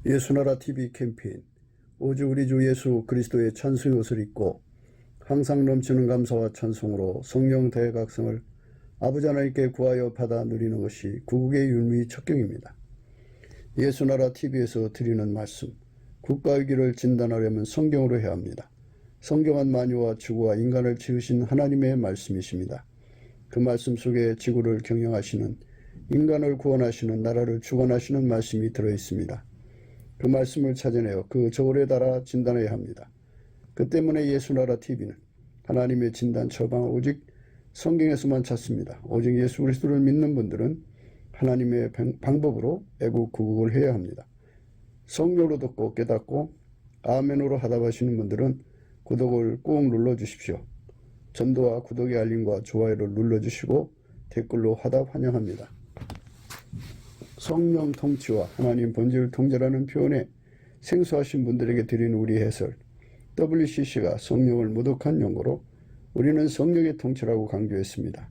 예수나라 TV 캠페인 오직 우리 주 예수 그리스도의 찬송의 옷을 입고 항상 넘치는 감사와 찬송으로 성령 대각성을 아버지 하나님께 구하여 받아 누리는 것이 구국의 율무의 척경입니다. 예수나라 TV에서 드리는 말씀, 국가 위기를 진단하려면 성경으로 해야 합니다. 성경은 만유와 지구와 인간을 지으신 하나님의 말씀이십니다. 그 말씀 속에 지구를 경영하시는, 인간을 구원하시는, 나라를 주관하시는 말씀이 들어있습니다. 그 말씀을 찾아내어 그 저울에 달아 진단해야 합니다. 그 때문에 예수나라 TV는 하나님의 진단 처방을 오직 성경에서만 찾습니다. 오직 예수 그리스도를 믿는 분들은 하나님의 방법으로 애국 구국을 해야 합니다. 성령으로 듣고 깨닫고 아멘으로 하답하시는 분들은 구독을 꾹 눌러주십시오. 전도와 구독의 알림과 좋아요를 눌러주시고 댓글로 화답 환영합니다. 성령 통치와 하나님 본질 통제라는 표현에 생소하신 분들에게 드리는 우리 해설, WCC가 성령을 모독한 용어로 우리는 성령의 통치라고 강조했습니다.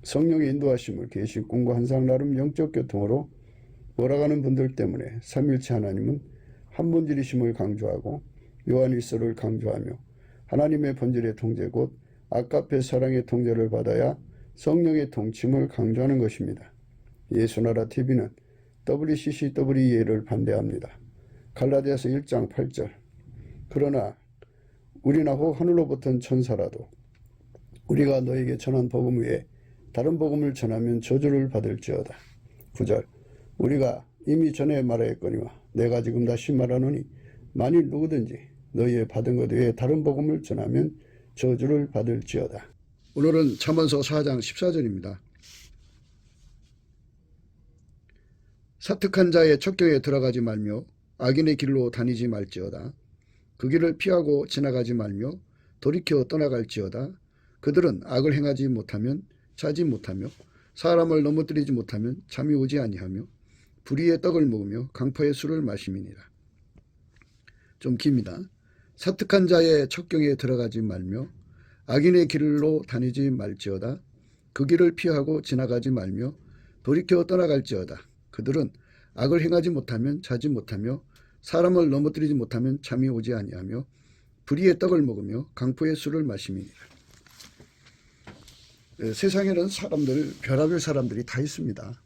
성령의 인도하심을 계시, 꿈과 환상, 나름 영적 교통으로 몰아가는 분들 때문에 삼일체 하나님은 한 본질이심을 강조하고 요한일서를 강조하며 하나님의 본질의 통제 곧 아까페 사랑의 통제를 받아야 성령의 통침을 강조하는 것입니다. 예수나라 TV는 WCCWEA를 반대합니다. 갈라디아서 1장 8절 그러나 우리나 혹 하늘로부터 천사라도 우리가 너에게 전한 복음 외에 다른 복음을 전하면 저주를 받을지어다. 9절 우리가 이미 전에 말하였거니와 내가 지금 다시 말하노니 만일 누구든지 너희의 받은 것 외에 다른 복음을 전하면 저주를 받을지어다. 오늘은 잠언서 4장 14절입니다. 사특한 자의 척경에 들어가지 말며 악인의 길로 다니지 말지어다. 그 길을 피하고 지나가지 말며 돌이켜 떠나갈지어다. 그들은 악을 행하지 못하면 자지 못하며 사람을 넘어뜨리지 못하면 잠이 오지 아니하며 불의의 떡을 먹으며 강포의 술을 마심이니라. 좀 깁니다. 사특한 자의 척경에 들어가지 말며 악인의 길로 다니지 말지어다. 그 길을 피하고 지나가지 말며 돌이켜 떠나갈지어다. 그들은 악을 행하지 못하면 자지 못하며 사람을 넘어뜨리지 못하면 잠이 오지 아니하며 불의의 떡을 먹으며 강포의 술을 마심이니라. 세상에는 사람들, 별의별 사람들이 다 있습니다.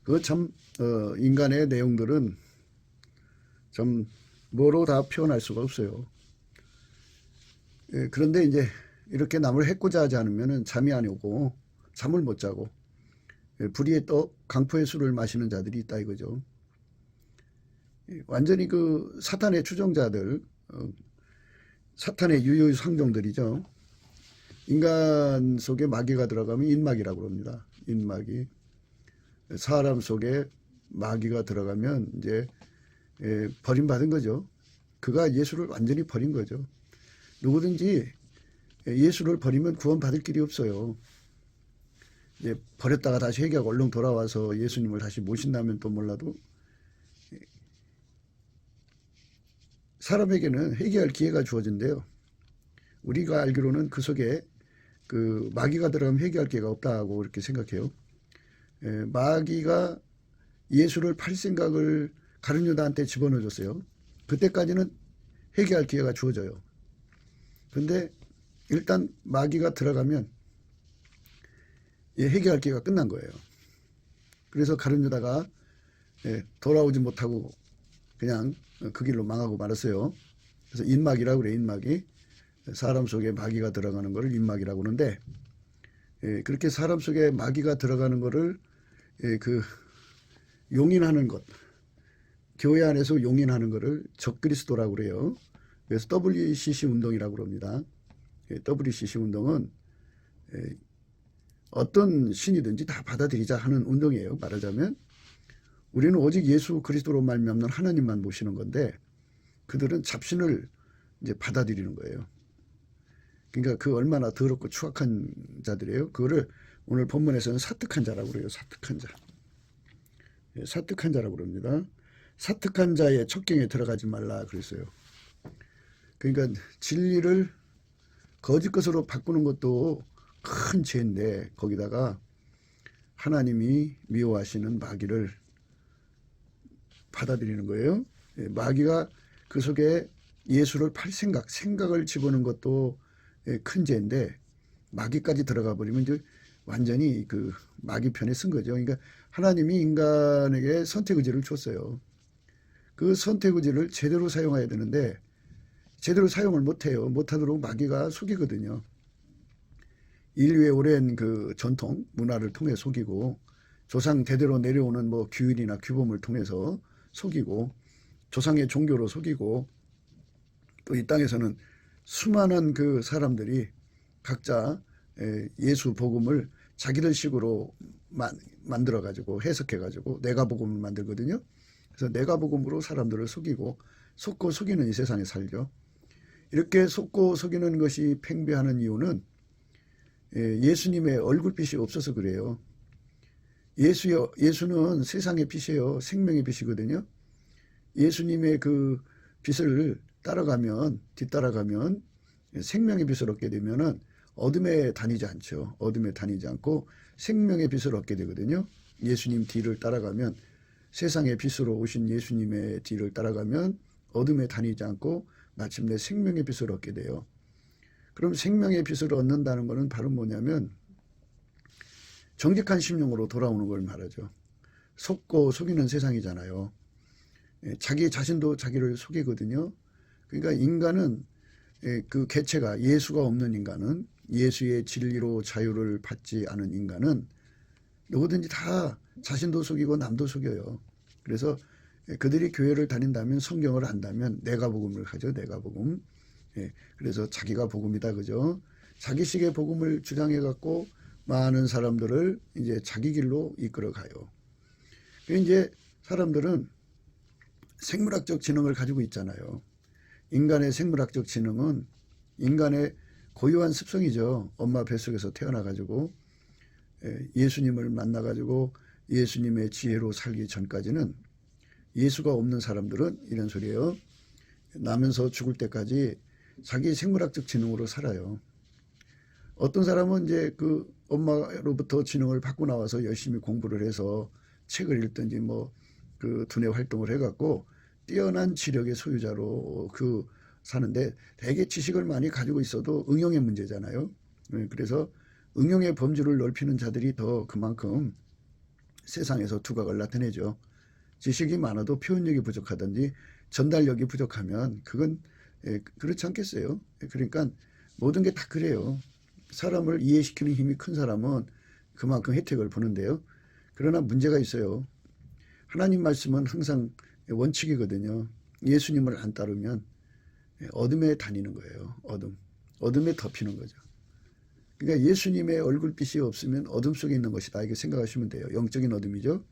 그 참 인간의 내용들은 좀 뭐로 다 표현할 수가 없어요. 그런데 이제 이렇게 남을 해코자 하지 않으면 잠이 안 오고 잠을 못 자고 불의의 떡, 강포의 술을 마시는 자들이 있다 이거죠. 완전히 그 사탄의 추종자들, 사탄의 유효 상종들이죠. 인간 속에 마귀가 들어가면 인마귀라고 합니다. 인마귀. 사람 속에 마귀가 들어가면 이제 버림받은 거죠. 그가 예수를 완전히 버린 거죠. 누구든지 예수를 버리면 구원받을 길이 없어요. 이제 버렸다가 다시 회개하고 얼른 돌아와서 예수님을 다시 모신다면 또 몰라도 사람에게는 회개할 기회가 주어진대요. 우리가 알기로는 그 속에 그 마귀가 들어가면 회개할 기회가 없다고 이렇게 생각해요. 마귀가 예수를 팔 생각을 가룟 유다한테 집어넣어줬어요. 그때까지는 회개할 기회가 주어져요. 근데 일단 마귀가 들어가면 회개할 기회가 끝난 거예요. 그래서 가룟 유다가 돌아오지 못하고 그냥 그 길로 망하고 말았어요. 그래서 인마귀라고 그래요. 인마귀. 사람 속에 마귀가 들어가는 것을 인마귀라고 하는데 그렇게 사람 속에 마귀가 들어가는 것을 그 용인하는 것, 교회 안에서 용인하는 것을 적그리스도라고 그래요. 그래서 WCC 운동이라고 합니다. WCC 운동은 어떤 신이든지 다 받아들이자 하는 운동이에요. 말하자면 우리는 오직 예수 그리스도로 말미암는 하나님만 모시는 건데 그들은 잡신을 이제 받아들이는 거예요. 그러니까 그 얼마나 더럽고 추악한 자들이에요. 그거를 오늘 본문에서는 사특한 자라고 그래요. 사특한 자. 사특한 자라고 그럽니다. 사특한 자의 척경에 들어가지 말라 그랬어요. 그러니까 진리를 거짓 것으로 바꾸는 것도 큰 죄인데 거기다가 하나님이 미워하시는 마귀를 받아들이는 거예요. 마귀가 그 속에 예수를 팔 생각을 집어넣은 것도 큰 죄인데 마귀까지 들어가 버리면 이제 완전히 그 마귀 편에 쓴 거죠. 그러니까 하나님이 인간에게 선택 의지를 줬어요. 그 선택 의지를 제대로 사용해야 되는데 제대로 사용을 못해요. 못하도록 마귀가 속이거든요. 인류의 오랜 그 전통 문화를 통해 속이고 조상 대대로 내려오는 뭐 규율이나 규범을 통해서 속이고 조상의 종교로 속이고 또 이 땅에서는 수많은 그 사람들이 각자 예수 복음을 자기들 식으로 만들어 가지고 해석해 가지고 내가 복음을 만들거든요. 그래서 내가 복음으로 사람들을 속이고 속고 속이는 이 세상에 살죠. 이렇게 속고 속이는 것이 팽배하는 이유는 예수님의 얼굴빛이 없어서 그래요. 예수는 세상의 빛이에요. 생명의 빛이거든요. 예수님의 그 빛을 뒤따라가면 생명의 빛을 얻게 되면은 어둠에 다니지 않죠. 어둠에 다니지 않고 생명의 빛을 얻게 되거든요. 예수님 뒤를 따라가면 세상의 빛으로 오신 예수님의 뒤를 따라가면 어둠에 다니지 않고 마침내 생명의 빛을 얻게 돼요. 그럼 생명의 빛을 얻는다는 것은 바로 뭐냐면 정직한 심령으로 돌아오는 걸 말하죠. 속고 속이는 세상이잖아요. 자기 자신도 자기를 속이거든요. 그러니까 인간은 그 개체가 예수가 없는 인간은 예수의 진리로 자유를 받지 않은 인간은 누구든지 다 자신도 속이고 남도 속여요. 그래서 그들이 교회를 다닌다면 성경을 안다면 내가 복음을 하죠. 내가 복음. 그래서 자기가 복음이다 그죠. 자기식의 복음을 주장해 갖고 많은 사람들을 이제 자기 길로 이끌어 가요. 이제 사람들은 생물학적 지능을 가지고 있잖아요. 인간의 생물학적 지능은 인간의 고유한 습성이죠. 엄마 뱃속에서 태어나가지고 예수님을 만나가지고 예수님의 지혜로 살기 전까지는 예수가 없는 사람들은 이런 소리예요. 나면서 죽을 때까지 자기 생물학적 지능으로 살아요. 어떤 사람은 이제 그 엄마로부터 지능을 받고 나와서 열심히 공부를 해서 책을 읽든지 뭐 그 두뇌 활동을 해갖고 뛰어난 지력의 소유자로 사는데 대개 지식을 많이 가지고 있어도 응용의 문제잖아요. 그래서 응용의 범주를 넓히는 자들이 더 그만큼 세상에서 두각을 나타내죠. 지식이 많아도 표현력이 부족하든지 전달력이 부족하면 그건 그렇지 않겠어요. 그러니까 모든 게 다 그래요. 사람을 이해시키는 힘이 큰 사람은 그만큼 혜택을 보는데요. 그러나 문제가 있어요. 하나님 말씀은 항상 원칙이거든요. 예수님을 안 따르면 어둠에 다니는 거예요. 어둠에 덮이는 거죠. 그러니까 예수님의 얼굴빛이 없으면 어둠 속에 있는 것이다. 이렇게 생각하시면 돼요. 영적인 어둠이죠.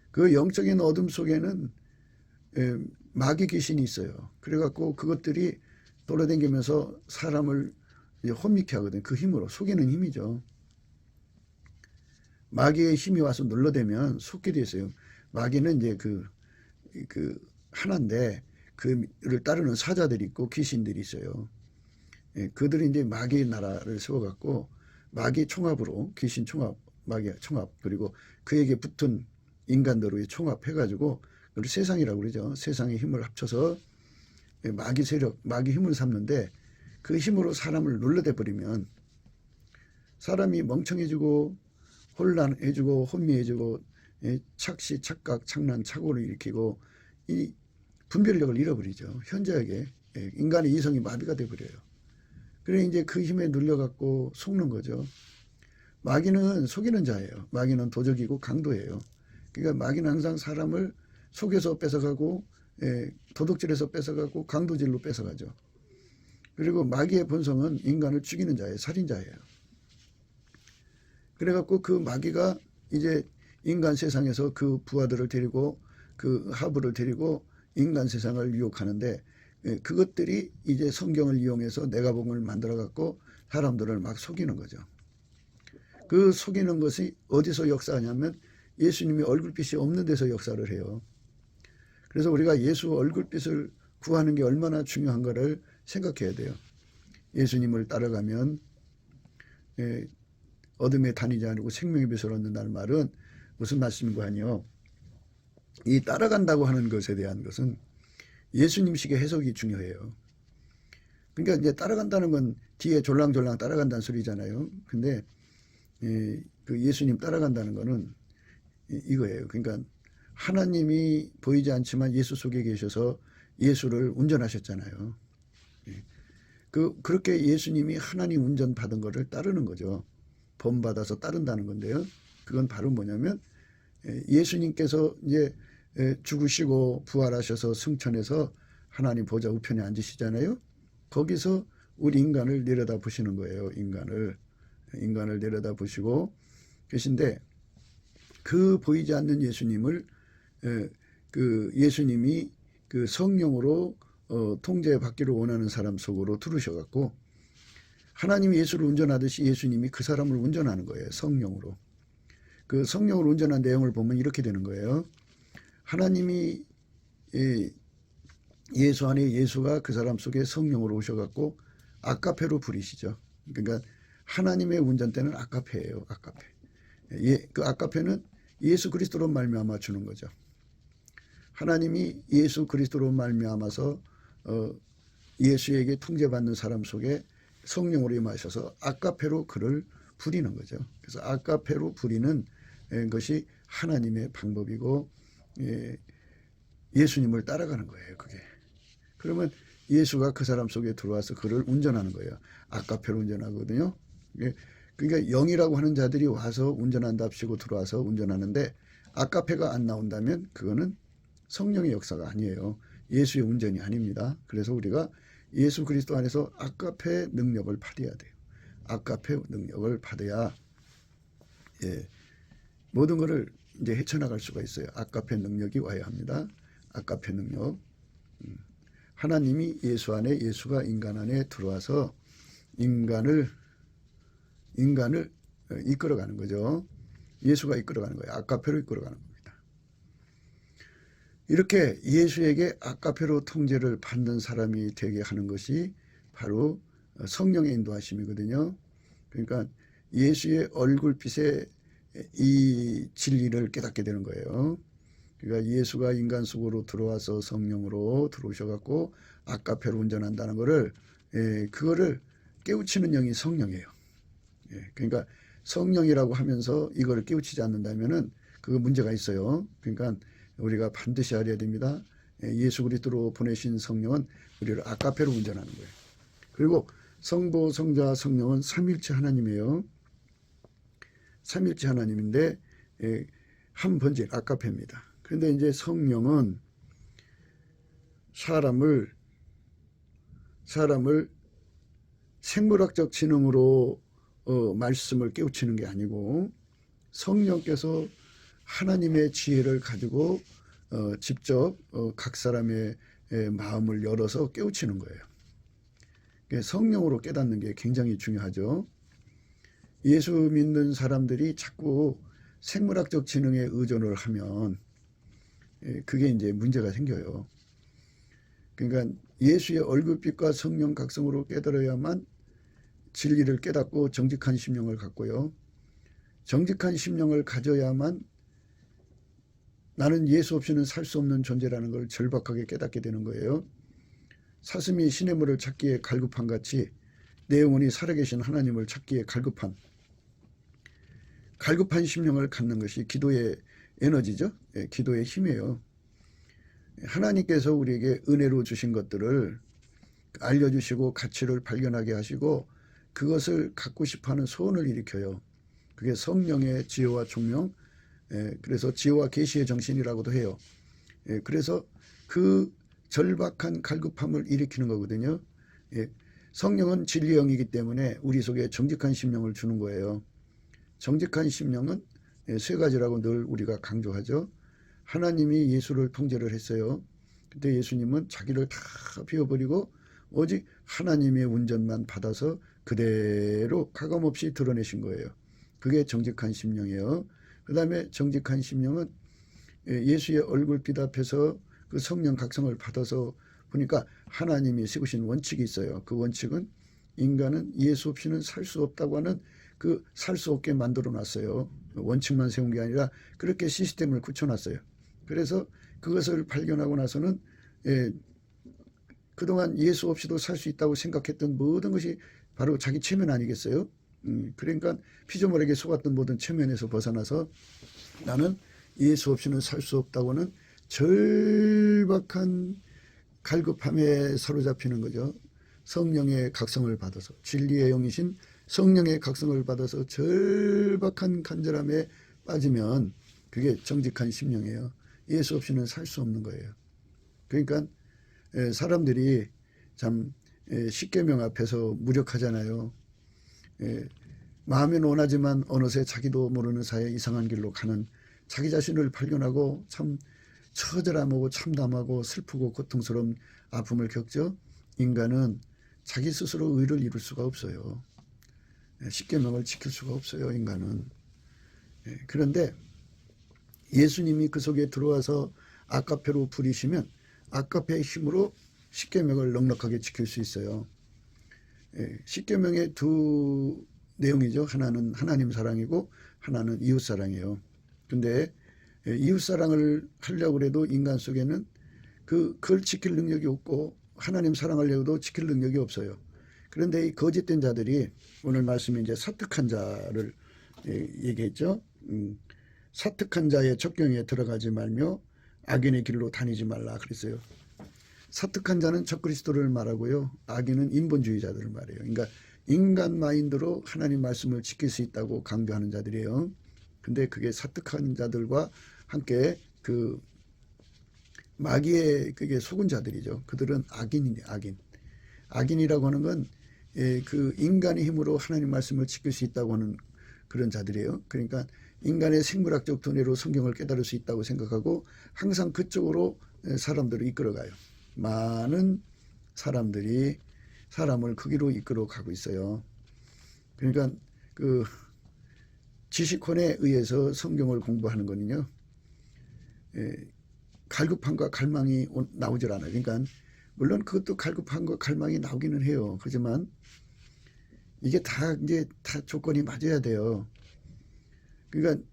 그 영적인 어둠 속에는 마귀 귀신이 있어요. 그래갖고 그것들이 돌아다니면서 사람을 혼미케 하거든요. 그 힘으로 속이는 힘이죠. 마귀의 힘이 와서 눌러대면 속게 돼 있어요. 마귀는 이제 그 하나인데 그를 따르는 사자들이 있고 귀신들이 있어요. 그들이 이제 마귀의 나라를 세워갖고 마귀 총합으로 귀신 총합, 마귀 총합 그리고 그에게 붙은 인간들을 총합해가지고 그걸 세상이라고 그러죠. 세상의 힘을 합쳐서 마귀 세력, 마귀 힘을 삼는데 그 힘으로 사람을 눌러대 버리면 사람이 멍청해지고 혼란해지고 혼미해지고 착시, 착각, 착란, 착오를 일으키고 이 분별력을 잃어버리죠. 현저하게 인간의 이성이 마비가 돼버려요. 그래 이제 그 힘에 눌려갖고 속는 거죠. 마귀는 속이는 자예요. 마귀는 도적이고 강도예요. 그러니까 마귀는 항상 사람을 속여서 뺏어가고 도둑질해서 뺏어가고 강도질로 뺏어가죠. 그리고 마귀의 본성은 인간을 죽이는 자예요. 살인자예요. 그래갖고 그 마귀가 이제 인간 세상에서 그 부하들을 데리고 그 하부를 데리고 인간 세상을 유혹하는데 그것들이 이제 성경을 이용해서 내가 복음을 만들어갖고 사람들을 막 속이는 거죠. 그 속이는 것이 어디서 역사하냐면 예수님이 얼굴빛이 없는 데서 역사를 해요. 그래서 우리가 예수 얼굴빛을 구하는 게 얼마나 중요한가를 생각해야 돼요. 예수님을 따라가면 어둠에 다니지 않고 생명의 빛을 얻는다는 말은 무슨 말씀인가 하니요. 이 따라간다고 하는 것에 대한 것은 예수님식의 해석이 중요해요. 그러니까 이제 따라간다는 건 뒤에 졸랑졸랑 따라간다는 소리잖아요. 근데 그 예수님 따라간다는 거는 이거예요. 그러니까 하나님이 보이지 않지만 예수 속에 계셔서 예수를 운전하셨잖아요. 그렇게 예수님이 하나님 운전 받은 거를 따르는 거죠. 본받아서 따른다는 건데요. 그건 바로 뭐냐면 예수님께서 이제 죽으시고 부활하셔서 승천해서 하나님 보좌 우편에 앉으시잖아요. 거기서 우리 인간을 내려다 보시는 거예요. 인간을 내려다 보시고 계신데, 그 보이지 않는 예수님을 그 예수님이 그 성령으로 통제받기를 원하는 사람 속으로 들으셔갖고 하나님이 예수를 운전하듯이 예수님이 그 사람을 운전하는 거예요. 성령으로. 그 성령으로 운전한 내용을 보면 이렇게 되는 거예요. 하나님이 예수 안에 예수가 그 사람 속에 성령으로 오셔갖고 아카페로 부리시죠. 그러니까 하나님의 운전대는 아카페예요. 아카페. 그 아카페는 예수 그리스도로 말미암아 주는 거죠. 하나님이 예수 그리스도로 말미암아서 예수에게 통제받는 사람 속에 성령으로 임하셔서 아카페로 그를 부리는 거죠. 그래서 아카페로 부리는 것이 하나님의 방법이고 예수님을 따라가는 거예요. 그게. 그러면 예수가 그 사람 속에 들어와서 그를 운전하는 거예요. 아카페로 운전하거든요. 그러니까 영이라고 하는 자들이 와서 운전한답시고 들어와서 운전하는데 아카페가 안 나온다면 그거는 성령의 역사가 아니에요. 예수의 운전이 아닙니다. 그래서 우리가 예수 그리스도 안에서 아카페 능력을 받아야 돼요. 아카페 능력을 받아야 모든 것을 이제 헤쳐나갈 수가 있어요. 아카페 능력이 와야 합니다. 아카페 능력. 하나님이 예수 안에, 예수가 인간 안에 들어와서 인간을 이끌어가는 거죠. 예수가 이끌어가는 거예요. 아카페로 이끌어가는 겁니다. 이렇게 예수에게 아카페로 통제를 받는 사람이 되게 하는 것이 바로 성령의 인도하심이거든요. 그러니까 예수의 얼굴빛에 이 진리를 깨닫게 되는 거예요. 그러니까 예수가 인간 속으로 들어와서 성령으로 들어오셔갖고 아카페로 운전한다는 거를 그거를 깨우치는 영이 성령이에요. 그러니까 성령이라고 하면서 이걸 깨우치지 않는다면은 그거 문제가 있어요. 그러니까 우리가 반드시 알아야 됩니다. 예수 그리스도로 보내신 성령은 우리를 아카페로 운전하는 거예요. 그리고 성부, 성자, 성령은 삼일체 하나님이에요. 삼일체 하나님인데 한 번질 아카페입니다. 그런데 이제 성령은 사람을 생물학적 지능으로 말씀을 깨우치는 게 아니고 성령께서 하나님의 지혜를 가지고 직접 각 사람의 마음을 열어서 깨우치는 거예요. 성령으로 깨닫는 게 굉장히 중요하죠. 예수 믿는 사람들이 자꾸 생물학적 지능에 의존을 하면 그게 이제 문제가 생겨요. 그러니까 예수의 얼굴빛과 성령 각성으로 깨달아야만 진리를 깨닫고 정직한 심령을 갖고요. 정직한 심령을 가져야만 나는 예수 없이는 살 수 없는 존재라는 걸 절박하게 깨닫게 되는 거예요. 사슴이 시냇물을 찾기에 갈급한 같이 내 영혼이 살아계신 하나님을 찾기에 갈급한 심령을 갖는 것이 기도의 에너지죠. 기도의 힘이에요. 하나님께서 우리에게 은혜로 주신 것들을 알려주시고 가치를 발견하게 하시고 그것을 갖고 싶어하는 소원을 일으켜요. 그게 성령의 지혜와 총명, 그래서 지혜와 계시의 정신이라고도 해요. 그래서 그 절박한 갈급함을 일으키는 거거든요. 성령은 진리의 영이기 때문에 우리 속에 정직한 심령을 주는 거예요. 정직한 심령은 세 가지라고 늘 우리가 강조하죠. 하나님이 예수를 통제를 했어요. 그때 예수님은 자기를 다 비워버리고 오직 하나님의 운전만 받아서 그대로 가감없이 드러내신 거예요. 그게 정직한 심령이에요. 그 다음에 정직한 심령은 예수의 얼굴빛 앞에서 그 성령 각성을 받아서 보니까 하나님이 세우신 원칙이 있어요. 그 원칙은 인간은 예수 없이는 살 수 없다고 하는 그 살 수 없게 만들어 놨어요. 원칙만 세운 게 아니라 그렇게 시스템을 굳혀놨어요. 그래서 그것을 발견하고 나서는 그동안 예수 없이도 살 수 있다고 생각했던 모든 것이 바로 자기 체면 아니겠어요? 그러니까 피조물에게 속았던 모든 체면에서 벗어나서 나는 예수 없이는 살 수 없다고는 절박한 갈급함에 사로잡히는 거죠. 성령의 각성을 받아서, 진리의 영이신 성령의 각성을 받아서 절박한 간절함에 빠지면 그게 정직한 심령이에요. 예수 없이는 살 수 없는 거예요. 그러니까 사람들이 참 십계명 앞에서 무력하잖아요. 마음은 원하지만 어느새 자기도 모르는 사이에 이상한 길로 가는 자기 자신을 발견하고 참 처절함하고 참담하고 슬프고 고통스러운 아픔을 겪죠. 인간은 자기 스스로 의를 이룰 수가 없어요. 십계명을 지킬 수가 없어요. 인간은. 그런데 예수님이 그 속에 들어와서 아까페로 부리시면 아까페의 힘으로 십계명을 넉넉하게 지킬 수 있어요. 십계명의 두 내용이죠. 하나는 하나님 사랑이고 하나는 이웃 사랑이에요. 근데 이웃 사랑을 하려고 해도 인간 속에는 그걸 지킬 능력이 없고 하나님 사랑하려고도 지킬 능력이 없어요. 그런데 이 거짓된 자들이 오늘 말씀에 이제 사특한 자를 얘기했죠. 사특한 자의 적경에 들어가지 말며 악인의 길로 다니지 말라 그랬어요. 사특한 자는 적그리스도를 말하고요. 악인은 인본주의자들을 말해요. 그러니까 인간 마인드로 하나님 말씀을 지킬 수 있다고 강조하는 자들이에요. 근데 그게 사특한 자들과 함께 그 마귀의 그게 속은 자들이죠. 그들은 악인이네, 악인. 악인이라고 하는 건 그 인간의 힘으로 하나님 말씀을 지킬 수 있다고 하는 그런 자들이에요. 그러니까 인간의 생물학적 두뇌로 성경을 깨달을 수 있다고 생각하고 항상 그쪽으로 사람들을 이끌어가요. 많은 사람들이 사람을 그 길로 이끌어 가고 있어요. 그러니까 그 지식혼에 의해서 성경을 공부하는 거는요. 갈급함과 갈망이 나오질 않아요. 그러니까 물론 그것도 갈급함과 갈망이 나오기는 해요. 하지만 이게 이제 다 조건이 맞아야 돼요. 그러니까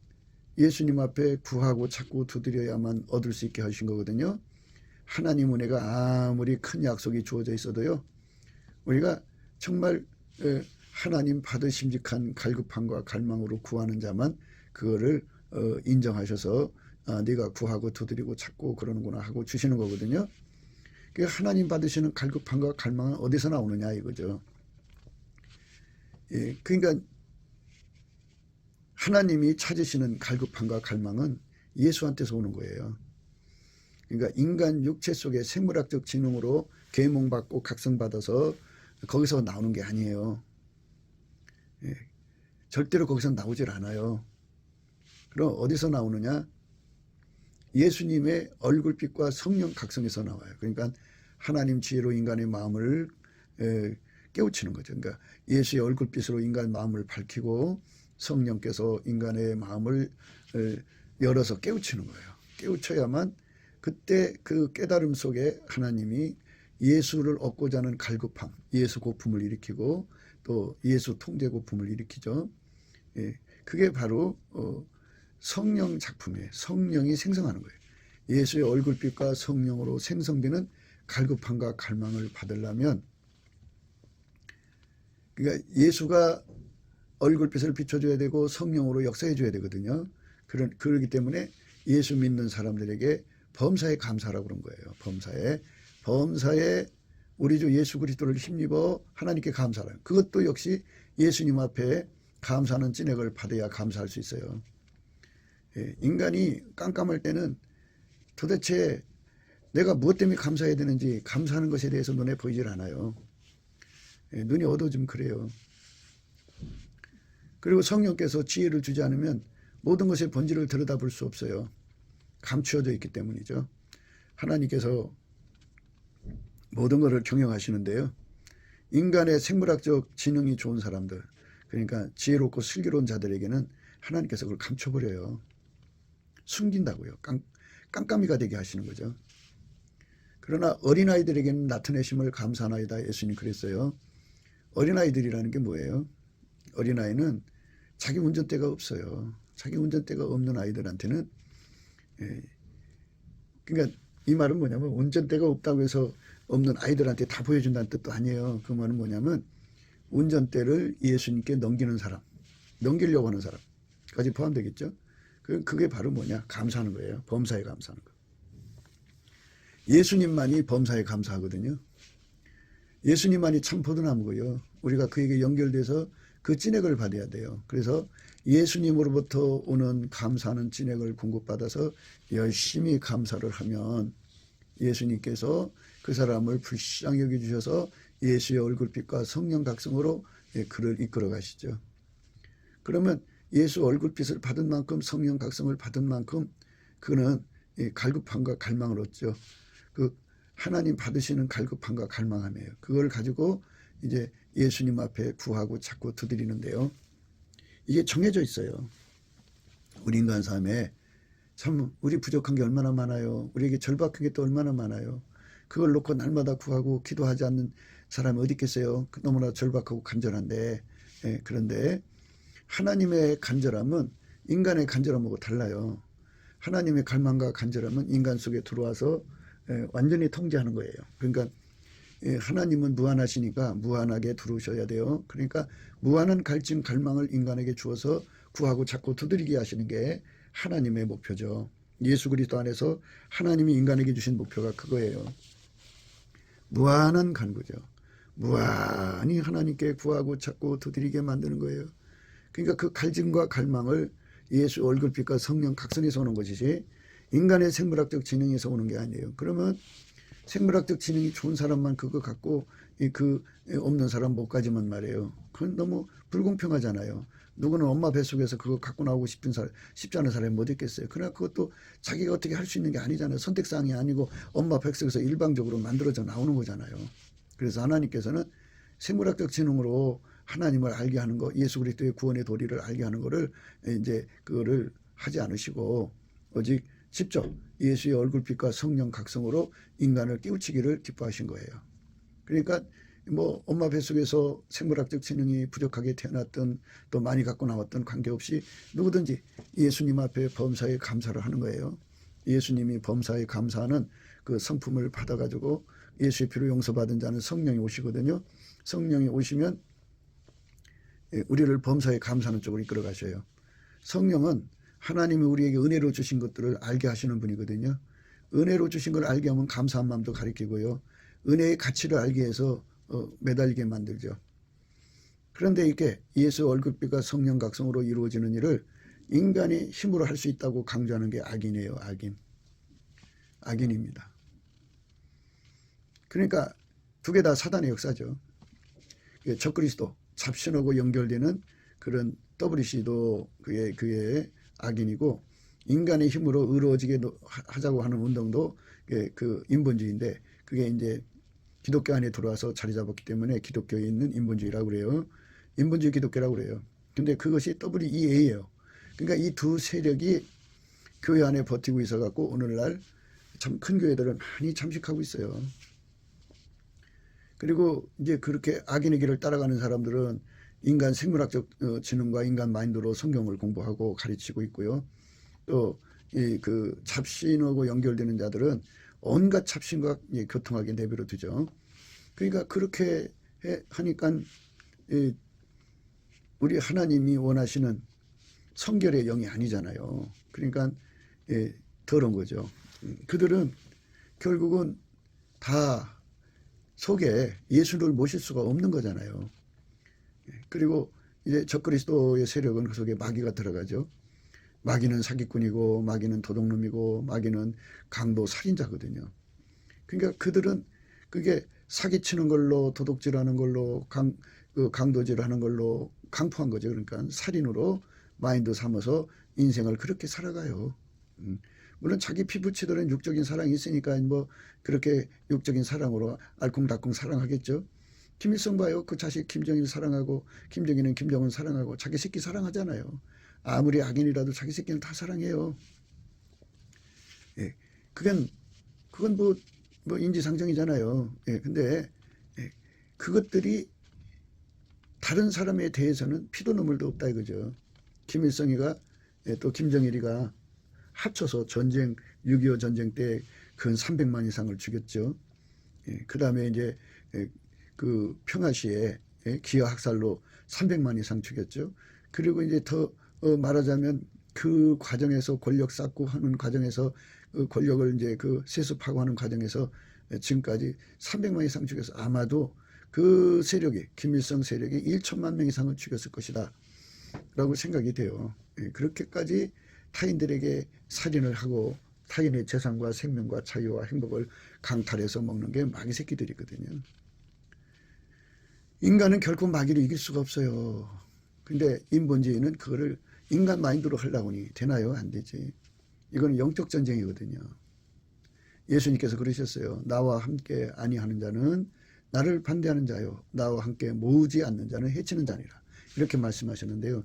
예수님 앞에 구하고 찾고 두드려야만 얻을 수 있게 하신 거거든요. 하나님 은혜가 아무리 큰 약속이 주어져 있어도요. 우리가 정말 하나님 받으심직한 갈급함과 갈망으로 구하는 자만 그거를 인정하셔서 네가 구하고 두드리고 찾고 그러는구나 하고 주시는 거거든요. 그 하나님 받으시는 갈급함과 갈망은 어디서 나오느냐 이거죠. 그러니까 하나님이 찾으시는 갈급함과 갈망은 예수한테서 오는 거예요. 그러니까 인간 육체 속에 생물학적 지능으로 계몽받고 각성받아서 거기서 나오는 게 아니에요. 절대로 거기서 나오질 않아요. 그럼 어디서 나오느냐? 예수님의 얼굴빛과 성령 각성에서 나와요. 그러니까 하나님 지혜로 인간의 마음을 깨우치는 거죠. 그러니까 예수의 얼굴빛으로 인간 마음을 밝히고 성령께서 인간의 마음을 열어서 깨우치는 거예요. 깨우쳐야만 그때 그 깨달음 속에 하나님이 예수를 얻고자 하는 갈급함, 예수 고품을 일으키고 또 예수 통제 고품을 일으키죠. 그게 바로 성령 작품이에요. 성령이 생성하는 거예요. 예수의 얼굴빛과 성령으로 생성되는 갈급함과 갈망을 받으려면 그러니까 예수가 얼굴빛을 비춰줘야 되고 성령으로 역사해 줘야 되거든요. 그러기 때문에 예수 믿는 사람들에게 범사에 감사라고 그런 거예요. 범사에 우리 주 예수 그리스도를 힘입어 하나님께 감사하라. 그것도 역시 예수님 앞에 감사하는 찐액을 받아야 감사할 수 있어요. 인간이 깜깜할 때는 도대체 내가 무엇 때문에 감사해야 되는지 감사하는 것에 대해서 눈에 보이질 않아요. 눈이 어두워지면 그래요. 그리고 성령께서 지혜를 주지 않으면 모든 것의 본질을 들여다볼 수 없어요. 감추어져 있기 때문이죠. 하나님께서 모든 것을 경영하시는데요. 인간의 생물학적 지능이 좋은 사람들, 그러니까 지혜롭고 슬기로운 자들에게는 하나님께서 그걸 감춰버려요. 숨긴다고요. 깜깜이가 되게 하시는 거죠. 그러나 어린아이들에게는 나타내심을 감사하나이다. 예수님 그랬어요. 어린아이들이라는 게 뭐예요? 어린아이는 자기 운전대가 없어요. 자기 운전대가 없는 아이들한테는 그러니까 이 말은 뭐냐면 운전대가 없다고 해서 없는 아이들한테 다 보여준다는 뜻도 아니에요. 그 말은 뭐냐면 운전대를 예수님께 넘기는 사람, 넘기려고 하는 사람까지 포함되겠죠. 그게 바로 뭐냐? 감사하는 거예요. 범사에 감사하는 거. 예수님만이 범사에 감사하거든요. 예수님만이 참 포도나무고요. 우리가 그에게 연결돼서 그 찐액을 받아야 돼요. 그래서 예수님으로부터 오는 감사하는 찐액을 공급받아서 열심히 감사를 하면 예수님께서 그 사람을 불쌍히 여겨주셔서 예수의 얼굴빛과 성령 각성으로 그를 이끌어 가시죠. 그러면 예수 얼굴빛을 받은 만큼 성령 각성을 받은 만큼 그는 갈급함과 갈망을 얻죠. 그 하나님 받으시는 갈급함과 갈망함이에요. 그걸 가지고 이제 예수님 앞에 구하고 찾고 두드리는데요. 이게 정해져 있어요. 우리 인간 삶에 참 우리 부족한 게 얼마나 많아요. 우리에게 절박한 게 또 얼마나 많아요. 그걸 놓고 날마다 구하고 기도하지 않는 사람이 어디 있겠어요. 너무나 절박하고 간절한데. 그런데 하나님의 간절함은 인간의 간절함하고 달라요. 하나님의 갈망과 간절함은 인간 속에 들어와서 완전히 통제하는 거예요. 그러니까 하나님은 무한하시니까 무한하게 들어오셔야 돼요. 그러니까 무한한 갈증 갈망을 인간에게 주어서 구하고 찾고 두드리게 하시는 게 하나님의 목표죠. 예수 그리스도 안에서 하나님이 인간에게 주신 목표가 그거예요. 무한한 간구죠. 무한히 하나님께 구하고 찾고 두드리게 만드는 거예요. 그러니까 그 갈증과 갈망을 예수 얼굴빛과 성령 각성에서 오는 것이지 인간의 생물학적 지능에서 오는 게 아니에요. 그러면 생물학적 지능이 좋은 사람만 그거 갖고 그 없는 사람 못 가지만 말이에요. 그건 너무 불공평하잖아요. 누구는 엄마 뱃속에서 그거 갖고 나오고 싶지 않은 사람이 못 있겠어요. 그러나 그것도 자기가 어떻게 할 수 있는 게 아니잖아요. 선택사항이 아니고 엄마 뱃속에서 일방적으로 만들어져 나오는 거잖아요. 그래서 하나님께서는 생물학적 지능으로 하나님을 알게 하는 거, 예수 그리스도의 구원의 도리를 알게 하는 거를 이제 그거를 하지 않으시고 오직 직접 예수의 얼굴빛과 성령 각성으로 인간을 깨우치기를 기뻐하신 거예요. 그러니까 뭐 엄마 뱃속에서 생물학적 지능이 부족하게 태어났던 또 많이 갖고 나왔던 관계없이 누구든지 예수님 앞에 범사에 감사를 하는 거예요. 예수님이 범사에 감사하는 그 성품을 받아가지고 예수의 피로 용서받은 자는 성령이 오시거든요. 성령이 오시면 우리를 범사에 감사하는 쪽으로 이끌어 가셔요. 성령은 하나님이 우리에게 은혜로 주신 것들을 알게 하시는 분이거든요. 은혜로 주신 걸 알게 하면 감사한 마음도 가리키고요. 은혜의 가치를 알게 해서 매달리게 만들죠. 그런데 이게 예수 얼굴빛과 성령 각성으로 이루어지는 일을 인간이 힘으로 할 수 있다고 강조하는 게 악인이에요. 악인. 악인입니다. 그러니까 두 개 다 사단의 역사죠. 적그리스도, 잡신하고 연결되는 그런 WC도 그의 악인이고 인간의 힘으로 의로워지게 하자고 하는 운동도 그 인본주의인데 그게 이제 기독교 안에 들어와서 자리 잡았기 때문에 기독교에 있는 인본주의라고 그래요. 인본주의 기독교라고 그래요. 근데 그것이 WEA예요. 그러니까 이 두 세력이 교회 안에 버티고 있어 갖고 오늘날 참 큰 교회들은 많이 잠식하고 있어요. 그리고 이제 그렇게 악인의 길을 따라가는 사람들은 인간 생물학적 지능과 인간 마인드로 성경을 공부하고 가르치고 있고요. 또 이 그 잡신하고 연결되는 자들은 온갖 잡신과 교통하게 내버려 두죠. 그러니까 그렇게 하니까 우리 하나님이 원하시는 성결의 영이 아니잖아요. 그러니까 더러운 거죠. 그들은 결국은 다 속에 예수를 모실 수가 없는 거잖아요. 그리고 이제 적그리스도의 세력은 그 속에 마귀가 들어가죠. 마귀는 사기꾼이고 마귀는 도둑놈이고 마귀는 강도 살인자거든요. 그러니까 그들은 그게 사기치는 걸로 도둑질하는 걸로 강도질하는 걸로 강포한 거죠. 그러니까 살인으로 마인드 삼아서 인생을 그렇게 살아가요. 물론 자기 피부치들은 육적인 사랑이 있으니까 뭐 그렇게 육적인 사랑으로 알콩달콩 사랑하겠죠. 김일성 봐요. 그 자식 김정일 사랑하고 김정일은 김정은 사랑하고 자기 새끼 사랑하잖아요. 아무리 악인이라도 자기 새끼는 다 사랑해요. 예, 그건 뭐 인지상정이잖아요. 예, 근데 그것들이 다른 사람에 대해서는 피도 눈물도 없다 이거죠. 김일성이가 또 김정일이가 합쳐서 전쟁 6.25 전쟁 때 근 300만 이상을 죽였죠. 그 다음에 이제 그 평화시에 기아 학살로 300만 이상 죽였죠. 그리고 이제 더 말하자면 그 과정에서 권력 쌓고 하는 과정에서 권력을 이제 그 세습하고 하는 과정에서 지금까지 300만 이상 죽여서 아마도 그 세력이 김일성 세력이 1천만 명 이상을 죽였을 것이다 라고 생각이 돼요. 그렇게까지 타인들에게 살인을 하고 타인의 재산과 생명과 자유와 행복을 강탈해서 먹는 게 마귀 새끼들이거든요. 인간은 결코 마귀를 이길 수가 없어요. 근데 인본주의는 그거를 인간 마인드로 하려고 하니 되나요? 안 되지. 이건 영적 전쟁이거든요. 예수님께서 그러셨어요. 나와 함께 아니하는 자는 나를 반대하는 자요, 나와 함께 모으지 않는 자는 해치는 자니라, 이렇게 말씀하셨는데요.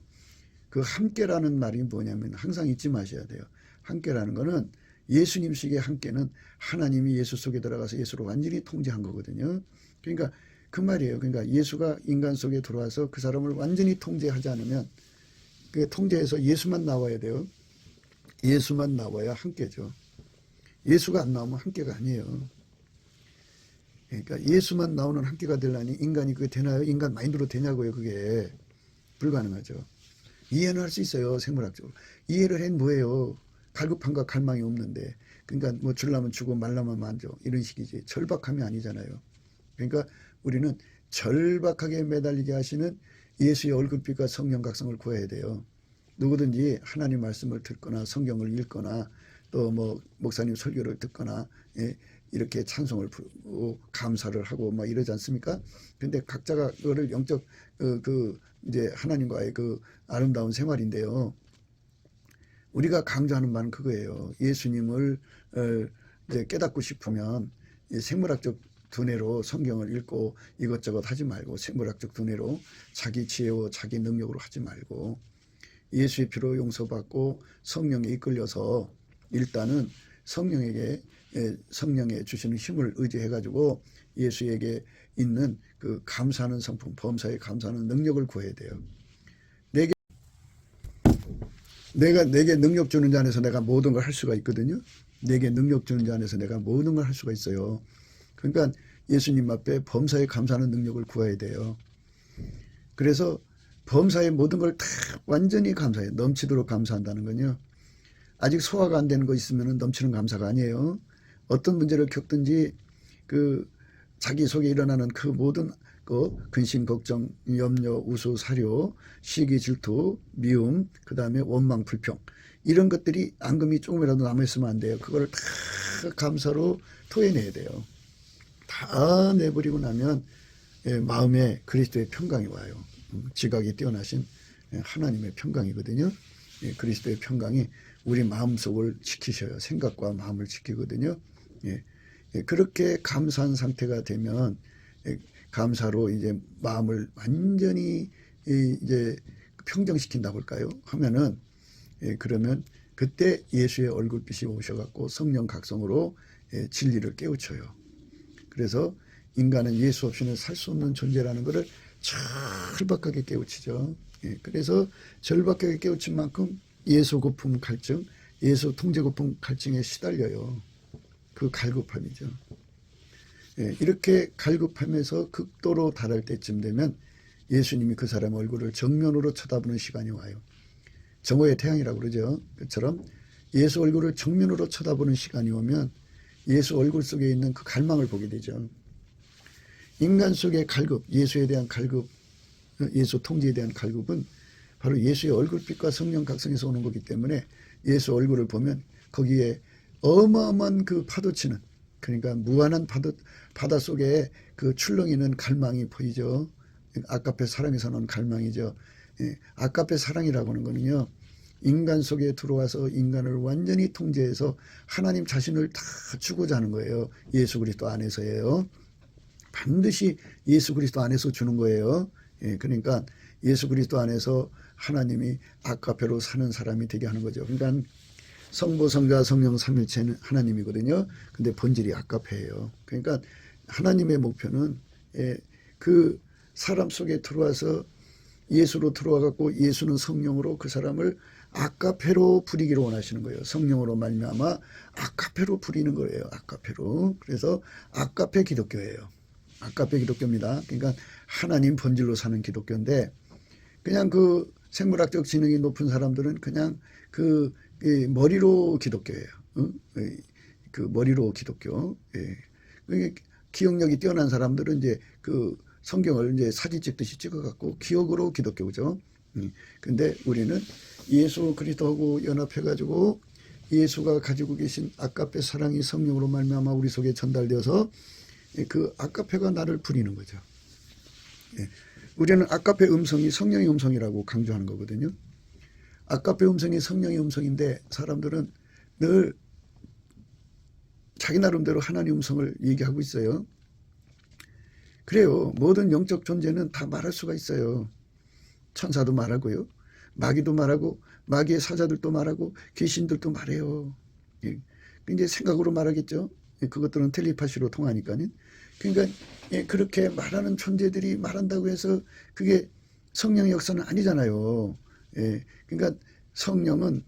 그 함께라는 말이 뭐냐면 항상 잊지 마셔야 돼요. 함께라는 거는 예수님식의 함께는 하나님이 예수 속에 들어가서 예수로 완전히 통제한 거거든요. 그러니까 그 말이에요. 그러니까 예수가 인간 속에 들어와서 그 사람을 완전히 통제하지 않으면, 그 통제해서 예수만 나와야 돼요. 예수만 나와야 함께죠. 예수가 안 나오면 함께가 아니에요. 그러니까 예수만 나오는 함께가 되려니 인간이 그게 되나요? 인간 마인드로 되냐고요. 그게 불가능하죠. 이해는 할 수 있어요. 생물학적으로. 이해를 해 뭐예요. 갈급함과 갈망이 없는데, 그러니까 뭐 주려면 주고 말라면 만져, 이런 식이지. 절박함이 아니잖아요. 그러니까 우리는 절박하게 매달리게 하시는 예수의 얼굴빛과 성령 각성을 구해야 돼요. 누구든지 하나님 말씀을 듣거나 성경을 읽거나 또 뭐 목사님 설교를 듣거나 이렇게 찬송을 부르고 감사를 하고 막 이러지 않습니까? 근데 각자가 그거를 영적 이제 하나님과의 그 아름다운 생활인데요. 우리가 강조하는 바는 그거예요. 예수님을 이제 깨닫고 싶으면 생물학적 두뇌로 성경을 읽고 이것저것 하지 말고, 생물학적 두뇌로 자기 지혜와 자기 능력으로 하지 말고, 예수의 피로 용서받고 성령에 이끌려서 일단은 성령에 주시는 힘을 의지해 가지고 예수에게 있는 그 감사하는 성품, 범사에 감사하는 능력을 구해야 돼요. 내게 능력 주는 자 안에서 내가 모든 걸 할 수가 있거든요. 내게 능력 주는 자 안에서 내가 모든 걸 할 수가 있어요. 그러니까 예수님 앞에 범사에 감사하는 능력을 구해야 돼요. 그래서 범사의 모든 걸 다 완전히 감사해요. 넘치도록 감사한다는 건요, 아직 소화가 안 되는 거 있으면 넘치는 감사가 아니에요. 어떤 문제를 겪든지 그 자기 속에 일어나는 그 모든 근심, 걱정, 염려, 우수, 사료, 시기, 질투, 미움, 그 다음에 원망, 불평, 이런 것들이 앙금이 조금이라도 남아있으면 안 돼요. 그거를 다 감사로 토해내야 돼요. 다 내버리고 나면 마음에 그리스도의 평강이 와요. 지각이 뛰어나신 하나님의 평강이거든요. 그리스도의 평강이 우리 마음속을 지키셔요. 생각과 마음을 지키거든요. 그렇게 감사한 상태가 되면 감사로 이제 마음을 완전히 이제 평정시킨다고 할까요? 하면은 그러면 그때 예수의 얼굴빛이 오셔갖고 성령 각성으로 진리를 깨우쳐요. 그래서 인간은 예수 없이는 살 수 없는 존재라는 것을 절박하게 깨우치죠. 그래서 절박하게 깨우친 만큼 예수 고품 갈증, 예수 통제 고품 갈증에 시달려요. 그 갈급함이죠. 이렇게 갈급함에서 극도로 달할 때쯤 되면 예수님이 그 사람 얼굴을 정면으로 쳐다보는 시간이 와요. 정오의 태양이라고 그러죠. 그처럼 예수 얼굴을 정면으로 쳐다보는 시간이 오면 예수 얼굴 속에 있는 그 갈망을 보게 되죠. 인간 속의 갈급, 예수에 대한 갈급, 예수 통제에 대한 갈급은 바로 예수의 얼굴빛과 성령 각성에서 오는 거기 때문에 예수 얼굴을 보면 거기에 어마어마한 그 파도치는, 그러니까 무한한 바다 속에 그 출렁이는 갈망이 보이죠. 아까페 사랑에서 나온 갈망이죠. 아까페 사랑이라고 하는 거는요, 인간 속에 들어와서 인간을 완전히 통제해서 하나님 자신을 다 주고자 하는 거예요. 예수 그리스도 안에서예요. 반드시 예수 그리스도 안에서 주는 거예요. 그러니까 예수 그리스도 안에서 하나님이 아까페로 사는 사람이 되게 하는 거죠. 그러니까 성부, 성자, 성령 삼일체는 하나님이거든요. 근데 본질이 아까페예요. 그러니까 하나님의 목표는 그 사람 속에 들어와서 예수로 들어와 갖고 예수는 성령으로 그 사람을 아카페로 부리기를 원하시는 거예요. 성령으로 말미암아 아카페로 부리는 거예요. 아카페로. 그래서 아카페 기독교예요. 아카페 기독교입니다. 그러니까 하나님 본질로 사는 기독교인데, 그냥 그 생물학적 지능이 높은 사람들은 그냥 그 머리로 기독교예요. 그 머리로 기독교. 기억력이 뛰어난 사람들은 이제 그 성경을 이제 사진 찍듯이 찍어갖고 기억으로 기독교죠. 근데 우리는 예수 그리스도하고 연합해가지고 예수가 가지고 계신 아카페 사랑이 성령으로 말미암아 우리 속에 전달되어서 그 아카페가 나를 부리는 거죠. 우리는 아카페 음성이 성령의 음성이라고 강조하는 거거든요. 아카페 음성이 성령의 음성인데 사람들은 늘 자기 나름대로 하나님 음성을 얘기하고 있어요. 그래요. 모든 영적 존재는 다 말할 수가 있어요. 천사도 말하고요. 마귀도 말하고, 마귀의 사자들도 말하고, 귀신들도 말해요. 이제 생각으로 말하겠죠. 그것들은 텔레파시로 통하니까요. 그러니까 그렇게 말하는 존재들이 말한다고 해서 그게 성령의 역사는 아니잖아요. 그러니까 성령은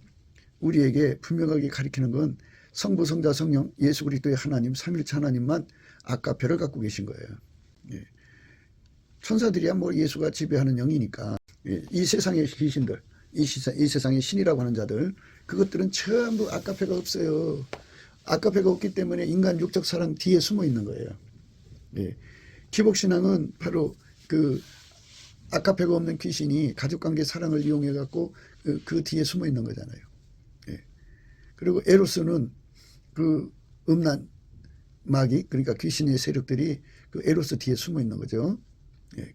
우리에게 분명하게 가리키는 건 성부, 성자, 성령, 예수 그리스도의 하나님, 삼일체 하나님만 아카페를 갖고 계신 거예요. 천사들이야 뭐 예수가 지배하는 영이니까. 이 세상의 귀신들, 이 세상의 신이라고 하는 자들, 그것들은 전부 아카페가 없어요. 아카페가 없기 때문에 인간 육적 사랑 뒤에 숨어 있는 거예요. 기복신앙은 바로 그 아카페가 없는 귀신이 가족관계 사랑을 이용해 갖고 그 뒤에 숨어 있는 거잖아요. 그리고 에로스는 그 음란 마귀, 그러니까 귀신의 세력들이 그 에로스 뒤에 숨어 있는 거죠.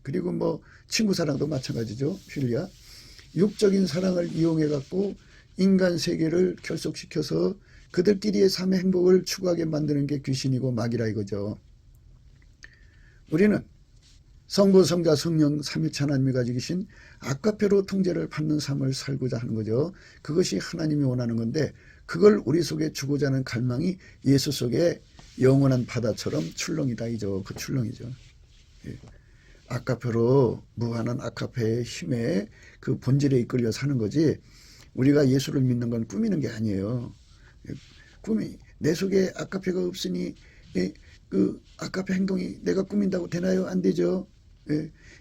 그리고 뭐 친구 사랑도 마찬가지죠. 필리아. 육적인 사랑을 이용해 갖고 인간 세계를 결속시켜서 그들끼리의 삶의 행복을 추구하게 만드는 게 귀신이고 마귀라 이거죠. 우리는 성부, 성자, 성령, 삼위체 하나님이 가지고 계신 아카페로 통제를 받는 삶을 살고자 하는 거죠. 그것이 하나님이 원하는 건데, 그걸 우리 속에 주고자 하는 갈망이 예수 속에 영원한 바다처럼 출렁이다 이죠. 그 출렁이죠. 아카페로 무한한 아카페의 힘에 그 본질에 이끌려 사는 거지, 우리가 예수를 믿는 건 꾸미는 게 아니에요. 꿈이 내 속에 아카페가 없으니 그 아카페 행동이 내가 꾸민다고 되나요? 안 되죠.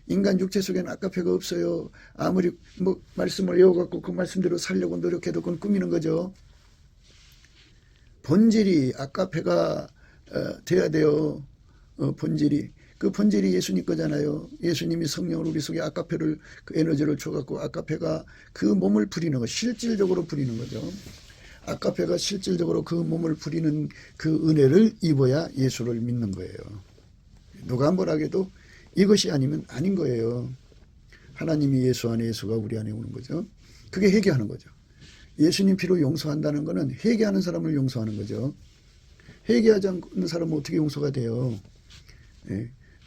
인간 육체 속에는 아카페가 없어요. 아무리 뭐 말씀을 외워갖고 그 말씀대로 살려고 노력해도 그건 꾸미는 거죠. 본질이 아카페가 돼야 돼요. 본질이. 그 본질이 예수님 거잖아요. 예수님이 성령으로 우리 속에 아카페를, 그 에너지를 줘갖고 아카페가 그 몸을 부리는 거, 실질적으로 부리는 거죠. 아카페가 실질적으로 그 몸을 부리는 그 은혜를 입어야 예수를 믿는 거예요. 누가 뭐라 해도 이것이 아니면 아닌 거예요. 하나님이 예수 안에, 예수가 우리 안에 오는 거죠. 그게 회개하는 거죠. 예수님 피로 용서한다는 것은 회개하는 사람을 용서하는 거죠. 회개하지 않는 사람은 어떻게 용서가 돼요?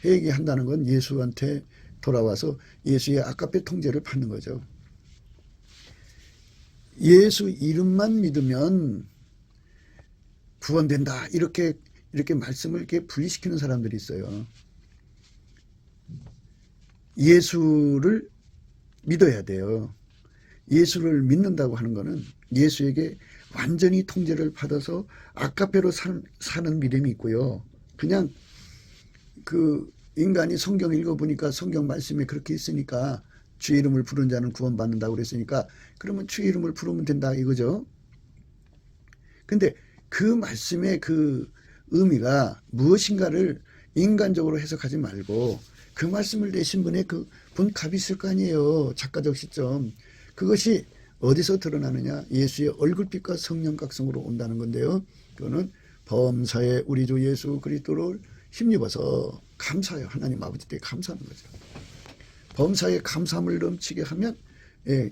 회개한다는 건 예수한테 돌아와서 예수의 아카페 통제를 받는 거죠. 예수 이름만 믿으면 구원된다, 이렇게 말씀을 이렇게 분리시키는 사람들이 있어요. 예수를 믿어야 돼요. 예수를 믿는다고 하는 것은 예수에게 완전히 통제를 받아서 아카페로 사는 믿음이 있고요. 그냥 그 인간이 성경 읽어보니까 성경 말씀에 그렇게 있으니까 주의 이름을 부른 자는 구원받는다고 그랬으니까 그러면 주의 이름을 부르면 된다 이거죠. 근데 그 말씀의 그 의미가 무엇인가를 인간적으로 해석하지 말고 그 말씀을 내신 분의 그 본값이 있을 거 아니에요. 작가적 시점. 그것이 어디서 드러나느냐? 예수의 얼굴빛과 성령 각성으로 온다는 건데요. 그거는 범사에 우리 주 예수 그리스도를 힘입어서 감사해요. 하나님 아버지 때 감사하는 거죠. 범사에 감사함을 넘치게 하면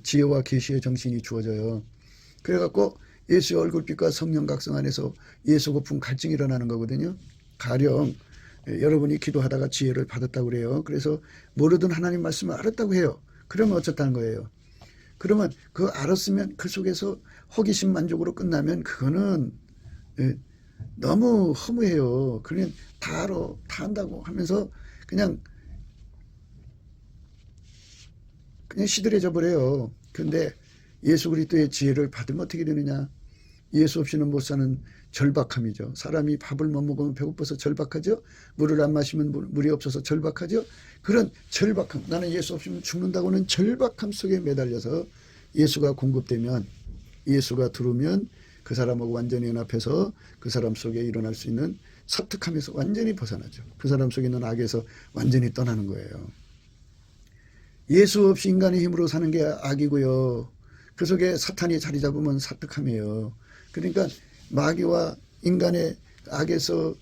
지혜와 계시의 정신이 주어져요. 그래갖고 예수의 얼굴빛과 성령 각성 안에서 예수 고품 갈증이 일어나는 거거든요. 가령 여러분이 기도하다가 지혜를 받았다고 그래요. 그래서 모르던 하나님 말씀을 알았다고 해요. 그러면 어쩌다는 거예요? 그러면 그 알았으면 그 속에서 호기심 만족으로 끝나면 그거는 너무 허무해요. 그냥 다 알아, 다 안다고 하면서 그냥 시들해져 버려요. 근데 예수 그리스도의 지혜를 받으면 어떻게 되느냐? 예수 없이는 못 사는 절박함이죠. 사람이 밥을 못 먹으면 배고파서 절박하죠. 물을 안 마시면 물이 없어서 절박하죠. 그런 절박함, 나는 예수 없이는 죽는다고는 절박함 속에 매달려서 예수가 공급되면, 예수가 들어오면 그 사람하고 완전히 연합해서 그 사람 속에 일어날 수 있는 사특함에서 완전히 벗어나죠. 그 사람 속에 있는 악에서 완전히 떠나는 거예요. 예수 없이 인간의 힘으로 사는 게 악이고요. 그 속에 사탄이 자리 잡으면 사특함이에요. 그러니까 마귀와 인간의 악에서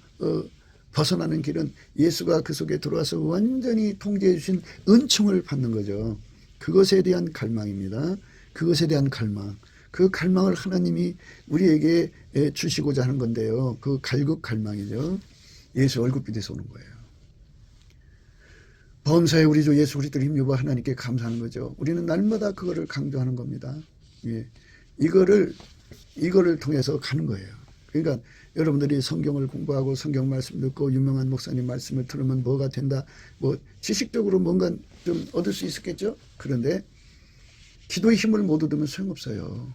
벗어나는 길은 예수가 그 속에 들어와서 완전히 통제해 주신 은총을 받는 거죠. 그것에 대한 갈망입니다. 그것에 대한 갈망. 그 갈망을 하나님이 우리에게 주시고자 하는 건데요. 그 갈급 갈망이죠. 예수 얼굴빛에서 오는 거예요. 범사에 우리 주 예수 그리스도를 힘입어 하나님께 감사하는 거죠. 우리는 날마다 그거를 강조하는 겁니다. 예. 이거를 통해서 가는 거예요. 그러니까 여러분들이 성경을 공부하고 성경 말씀 듣고 유명한 목사님 말씀을 들으면 뭐가 된다, 뭐 지식적으로 뭔가 좀 얻을 수 있었겠죠. 그런데 기도의 힘을 못 얻으면 소용없어요.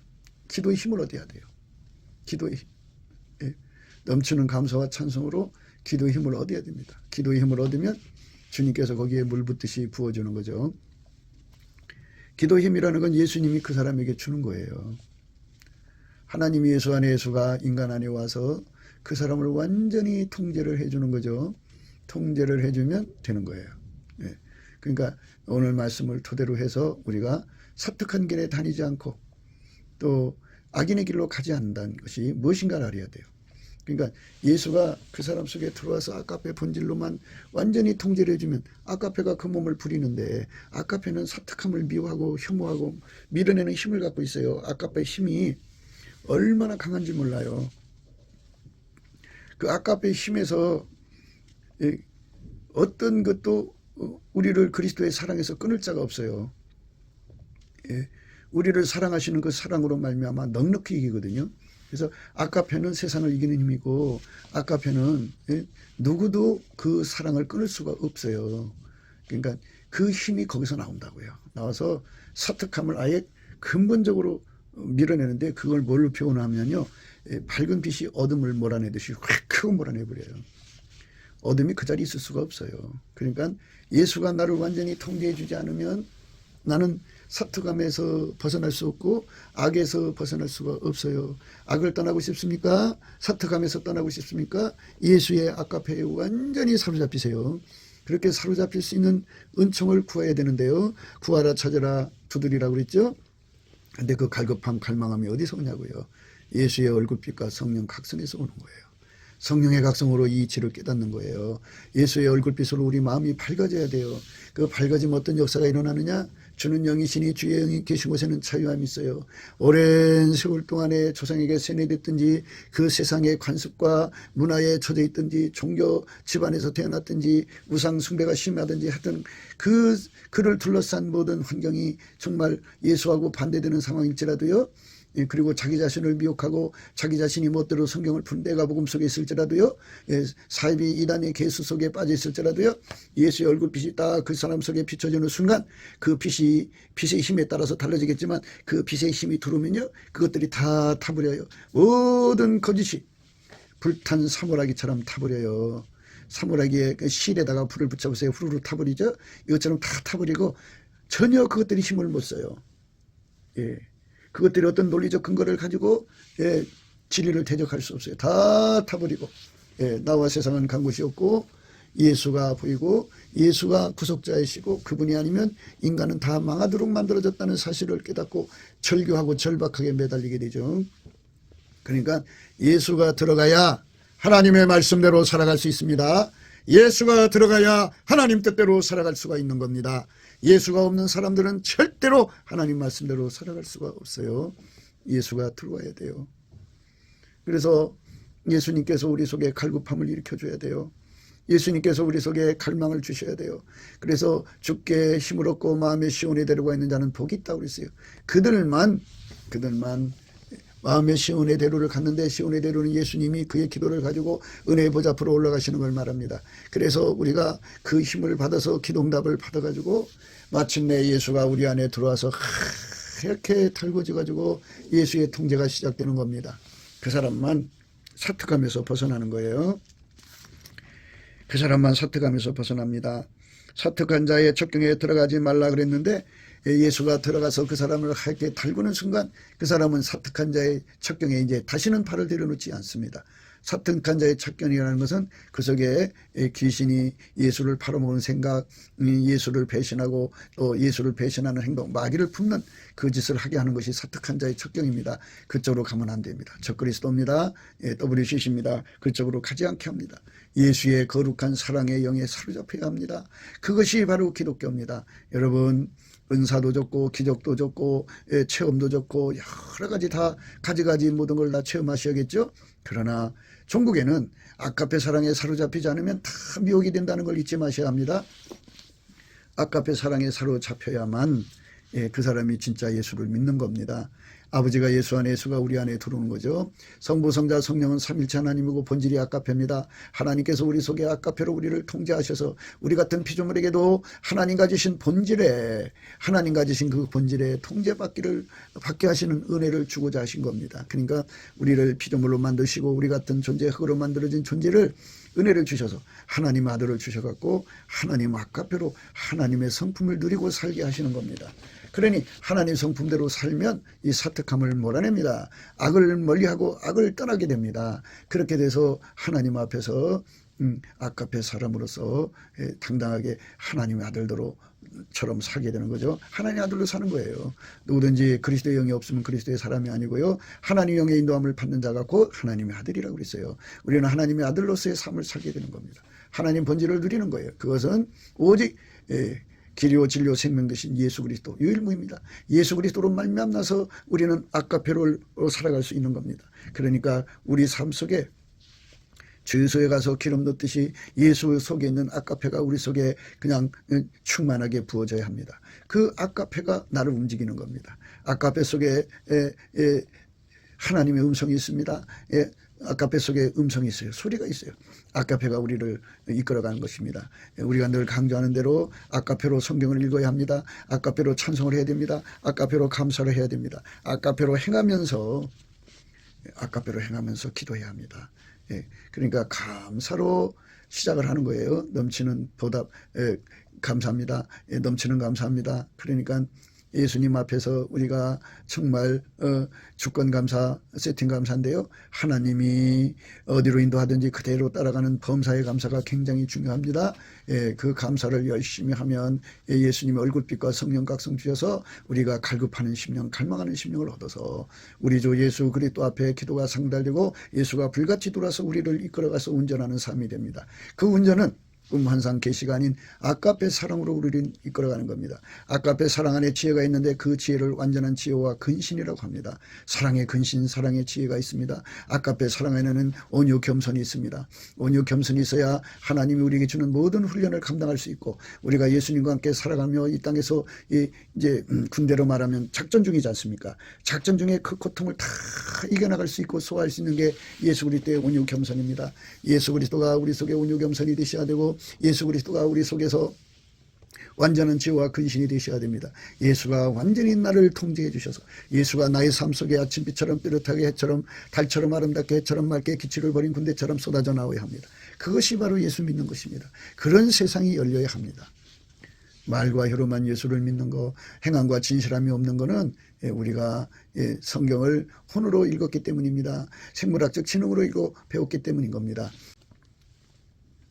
기도의 힘을 얻어야 돼요. 기도의 힘. 예. 넘치는 감사와 찬송으로 기도의 힘을 얻어야 됩니다. 기도의 힘을 얻으면 주님께서 거기에 물 붓듯이 부어주는 거죠. 기도의 힘이라는 건 예수님이 그 사람에게 주는 거예요. 하나님이 예수 안에, 예수가 인간 안에 와서 그 사람을 완전히 통제를 해주는 거죠. 통제를 해주면 되는 거예요. 예. 그러니까 오늘 말씀을 토대로 해서 우리가 사특한 길에 다니지 않고 또 악인의 길로 가지 않는다는 것이 무엇인가를 알아야 돼요. 그러니까 예수가 그 사람 속에 들어와서 아까페 본질로만 완전히 통제를 해주면, 아까페가 그 몸을 부리는데 아까페는 사특함을 미워하고 혐오하고 밀어내는 힘을 갖고 있어요. 아까페의 힘이 얼마나 강한지 몰라요. 그 아까페의 힘에서 어떤 것도 우리를 그리스도의 사랑에서 끊을 자가 없어요. 예. 우리를 사랑하시는 그 사랑으로 말미암아 넉넉히 이기거든요. 그래서 아까페는 세상을 이기는 힘이고, 아까페는 누구도 그 사랑을 끊을 수가 없어요. 그러니까 그 힘이 거기서 나온다고요. 나와서 사특함을 아예 근본적으로 밀어내는데, 그걸 뭘로 표현하면요, 밝은 빛이 어둠을 몰아내듯이 확 크고 몰아내버려요. 어둠이 그 자리에 있을 수가 없어요. 그러니까 예수가 나를 완전히 통제해 주지 않으면 나는 사특함에서 벗어날 수 없고 악에서 벗어날 수가 없어요. 악을 떠나고 싶습니까? 사특함에서 떠나고 싶습니까? 예수의 아까페에 완전히 사로잡히세요. 그렇게 사로잡힐 수 있는 은총을 구해야 되는데요. 구하라, 찾으라, 두드리라고 그랬죠. 근데 그 갈급함, 갈망함이 어디서 오냐고요. 예수의 얼굴빛과 성령 각성에서 오는 거예요. 성령의 각성으로 이 이치를 깨닫는 거예요. 예수의 얼굴빛으로 우리 마음이 밝아져야 돼요. 그 밝아지면 어떤 역사가 일어나느냐? 주는 영이시니 주의 영이 계신 곳에는 자유함이 있어요. 오랜 세월 동안에 조상에게 세뇌됐든지 그 세상의 관습과 문화에 젖어 있든지 종교 집안에서 태어났든지 우상 숭배가 심하든지 하여튼 그를 둘러싼 모든 환경이 정말 예수하고 반대되는 상황일지라도요. 그리고 자기 자신을 미혹하고 자기 자신이 멋대로 성경을 푼 내가복음 속에 있을지라도요, 사이비 이단의 개수 속에 빠져 있을지라도요, 예수의 얼굴빛이 딱 그 사람 속에 비춰지는 순간 그 빛의 힘에 따라서 달라지겠지만 그 빛의 힘이 들어오면요, 그것들이 다 타버려요. 모든 거짓이 불탄 사물하기처럼 타버려요. 사물하기에 그 실에다가 불을 붙여보세요. 후루룩 타버리죠. 이것처럼 다 타버리고 전혀 그것들이 힘을 못 써요. 예. 그것들이 어떤 논리적 근거를 가지고 진리를 대적할 수 없어요. 다 타버리고 나와 세상은 간 곳이 없고 예수가 보이고 예수가 구속자이시고 그분이 아니면 인간은 다 망하도록 만들어졌다는 사실을 깨닫고 절규하고 절박하게 매달리게 되죠. 그러니까 예수가 들어가야 하나님의 말씀대로 살아갈 수 있습니다. 예수가 들어가야 하나님 뜻대로 살아갈 수가 있는 겁니다. 예수가 없는 사람들은 절대로 하나님 말씀대로 살아갈 수가 없어요. 예수가 들어와야 돼요. 그래서 예수님께서 우리 속에 갈급함을 일으켜줘야 돼요. 예수님께서 우리 속에 갈망을 주셔야 돼요. 그래서 주께 힘을 얻고 마음의 시온에 데려가 있는 자는 복이 있다고 그랬어요. 그들만 마음의 시온의 대로를 갔는데, 시온의 대로는 예수님이 그의 기도를 가지고 은혜의 보좌 앞으로 올라가시는 걸 말합니다. 그래서 우리가 그 힘을 받아서 기도응답을 받아가지고 마침내 예수가 우리 안에 들어와서 하얗게 달궈져 가지고 예수의 통제가 시작되는 겁니다. 그 사람만 사특함에서 벗어나는 거예요. 그 사람만 사특함에서 벗어납니다. 사특한 자의 척경에 들어가지 말라 그랬는데 예수가 들어가서 그 사람을 하얗게 달구는 순간 그 사람은 사특한 자의 척경에 이제 다시는 발을 들여놓지 않습니다. 사특한 자의 척경이라는 것은 그 속에 귀신이 예수를 팔아먹은 생각, 예수를 배신하고 또 예수를 배신하는 행동, 마귀를 품는 그 짓을 하게 하는 것이 사특한 자의 척경입니다. 그쪽으로 가면 안 됩니다. 적그리스도입니다. WCC입니다. 그쪽으로 가지 않게 합니다. 예수의 거룩한 사랑의 영에 사로잡혀야 합니다. 그것이 바로 기독교입니다. 여러분, 은사도 좋고 기적도 좋고 체험도 좋고 여러 가지 다 가지가지 모든 걸 다 체험하셔야겠죠. 그러나 종국에는 아까페 사랑에 사로잡히지 않으면 다 미혹이 된다는 걸 잊지 마셔야 합니다. 아까페 사랑에 사로잡혀야만 그 사람이 진짜 예수를 믿는 겁니다. 아버지가 예수 안에, 예수가 우리 안에 들어오는 거죠. 성부, 성자, 성령은 삼일체 하나님이고 본질이 아까페입니다. 하나님께서 우리 속에 아까페로 우리를 통제하셔서 우리 같은 피조물에게도 하나님 가지신 본질에, 하나님 가지신 그 본질에 받게 하시는 은혜를 주고자 하신 겁니다. 그러니까 우리를 피조물로 만드시고 우리 같은 존재, 흙으로 만들어진 존재를 은혜를 주셔서 하나님 아들을 주셔갖고 하나님 아까페로 하나님의 성품을 누리고 살게 하시는 겁니다. 그러니 하나님 성품대로 살면 이 사특함을 몰아냅니다. 악을 멀리하고 악을 떠나게 됩니다. 그렇게 돼서 하나님 앞에서 아까페 사람으로서 당당하게 하나님의 아들들처럼 살게 되는 거죠. 하나님의 아들로 사는 거예요. 누구든지 그리스도의 영이 없으면 그리스도의 사람이 아니고요. 하나님의 영의 인도함을 받는 자가 곧 하나님의 아들이라고 그랬어요. 우리는 하나님의 아들로서의 삶을 살게 되는 겁니다. 하나님 본질을 누리는 거예요. 그것은 오직 길이요 진리요 생명 되신 예수 그리스도 유일무입니다. 예수 그리스도로 말미암아서 우리는 아까페로 살아갈 수 있는 겁니다. 그러니까 우리 삶 속에 주유소에 가서 기름 넣듯이 예수 속에 있는 아까페가 우리 속에 그냥 충만하게 부어져야 합니다. 그 아까페가 나를 움직이는 겁니다. 아까페 속에 하나님의 음성이 있습니다. 아까페 속에 음성이 있어요. 소리가 있어요. 아까페가 우리를 이끌어가는 것입니다. 우리가 늘 강조하는 대로 아까페로 성경을 읽어야 합니다. 아까페로 찬송을 해야 됩니다. 아까페로 감사를 해야 됩니다. 아까페로 행하면서 기도해야 합니다. 그러니까 감사로 시작을 하는 거예요. 넘치는 보답, 감사합니다. 넘치는 감사합니다. 그러니까 예수님 앞에서 우리가 정말 주권 감사, 세팅 감사인데요. 하나님이 어디로 인도하든지 그대로 따라가는 범사의 감사가 굉장히 중요합니다. 그 감사를 열심히 하면 예수님의 얼굴빛과 성령 각성 주셔서 우리가 갈급하는 심령, 갈망하는 심령을 얻어서 우리 주 예수 그리스도 앞에 기도가 상달되고 예수가 불같이 돌아서 우리를 이끌어가서 운전하는 삶이 됩니다. 그 운전은 꿈환상 계시가 아닌 아까페 사랑으로 우리를 이끌어가는 겁니다. 아까페 사랑 안에 지혜가 있는데 그 지혜를 완전한 지혜와 근신이라고 합니다. 사랑의 근신, 사랑의 지혜가 있습니다. 아까페 사랑 안에는 온유 겸손이 있습니다. 온유 겸손이 있어야 하나님이 우리에게 주는 모든 훈련을 감당할 수 있고 우리가 예수님과 함께 살아가며 이 땅에서 이제 군대로 말하면 작전 중이지 않습니까? 작전 중에 그 고통을 다 이겨나갈 수 있고 소화할 수 있는 게 예수 그리스도의 온유 겸손입니다. 예수 그리스도가 우리 속에 온유 겸손이 되셔야 되고 예수 그리스도가 우리 속에서 완전한 지혜와 근신이 되셔야 됩니다. 예수가 완전히 나를 통제해 주셔서 예수가 나의 삶 속에 아침빛처럼 뚜렷하게 해처럼 달처럼 아름답게 해처럼 맑게 기치를 버린 군대처럼 쏟아져 나와야 합니다. 그것이 바로 예수 믿는 것입니다. 그런 세상이 열려야 합니다. 말과 혀로만 예수를 믿는 거, 행함과 진실함이 없는 거는 우리가 성경을 혼으로 읽었기 때문입니다. 생물학적 지능으로 배웠기 때문인 겁니다.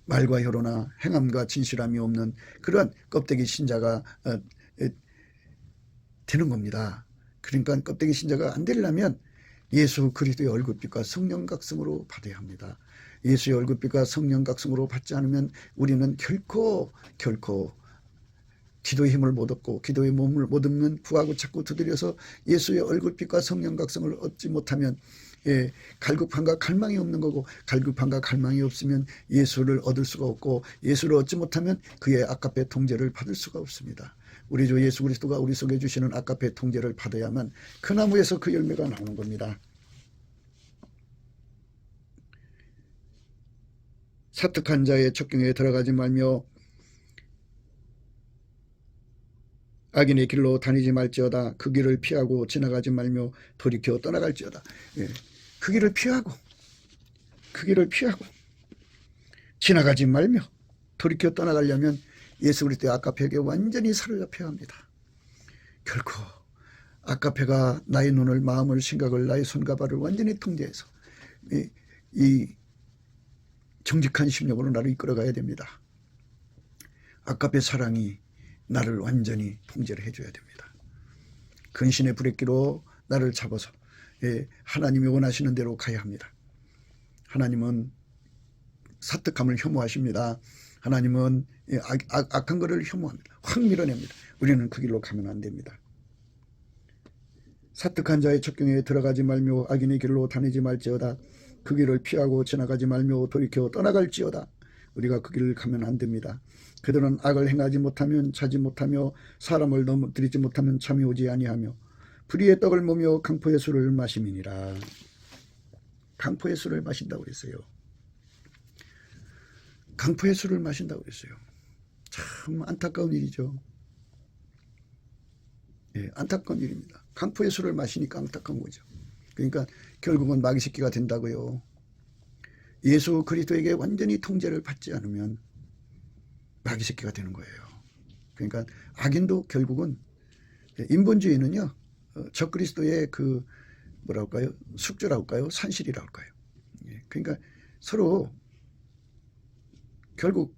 말과 혀로나 행함과 진실함이 없는 그러한 껍데기 신자가 되는 겁니다. 그러니까 껍데기 신자가 안 되려면 예수 그리스도의 얼굴빛과 성령 각성으로 받아야 합니다. 예수의 얼굴빛과 성령 각성으로 받지 않으면 우리는 결코 기도의 힘을 못 얻고 기도의 몸을 못 얻는 구하고 자꾸 두드려서 예수의 얼굴빛과 성령 각성을 얻지 못하면 갈급함과 갈망이 없는 거고 갈급함과 갈망이 없으면 예수를 얻을 수가 없고 예수를 얻지 못하면 그의 아까페 통제를 받을 수가 없습니다. 우리 주 예수 그리스도가 우리 속에 주시는 아까페 통제를 받아야만 그 나무에서 그 열매가 나오는 겁니다. 사특한 자의 척경에 들어가지 말며 악인의 길로 다니지 말지어다. 그 길을 피하고 지나가지 말며 돌이켜 떠나갈지어다. 예, 그 길을 피하고 지나가지 말며 돌이켜 떠나가려면 예수 그리스도의 아까페에게 완전히 사로잡혀야 합니다. 결코 아까페가 나의 눈을, 마음을, 생각을, 나의 손과 발을 완전히 통제해서 이 정직한 심령으로 나를 이끌어가야 됩니다. 아까페 사랑이 나를 완전히 통제를 해줘야 됩니다. 근신의 브레이크로 나를 잡아서 하나님이 원하시는 대로 가야 합니다. 하나님은 사특함을 혐오하십니다. 하나님은 악한 것을 혐오합니다. 확 밀어냅니다. 우리는 그 길로 가면 안 됩니다. 사특한 자의 첩경에 들어가지 말며 악인의 길로 다니지 말지어다. 그 길을 피하고 지나가지 말며 돌이켜 떠나갈지어다. 우리가 그 길을 가면 안 됩니다. 그들은 악을 행하지 못하면 자지 못하며 사람을 넘어뜨리지 못하면 잠이 오지 아니하며 불의의 떡을 먹으며 강포의 술을 마심이니라. 강포의 술을 마신다고 그랬어요. 강포의 술을 마신다고 그랬어요. 참 안타까운 일이죠. 예, 안타까운 일입니다. 강포의 술을 마시니까 안타까운 거죠. 그러니까 결국은 마귀 새끼가 된다고요. 예수 그리스도에게 완전히 통제를 받지 않으면 마귀 새끼가 되는 거예요. 그러니까 악인도 결국은, 인본주의는요, 적그리스도의 그 뭐랄까요, 숙주라고 할까요, 산실이라고 할까요. 그러니까 서로 결국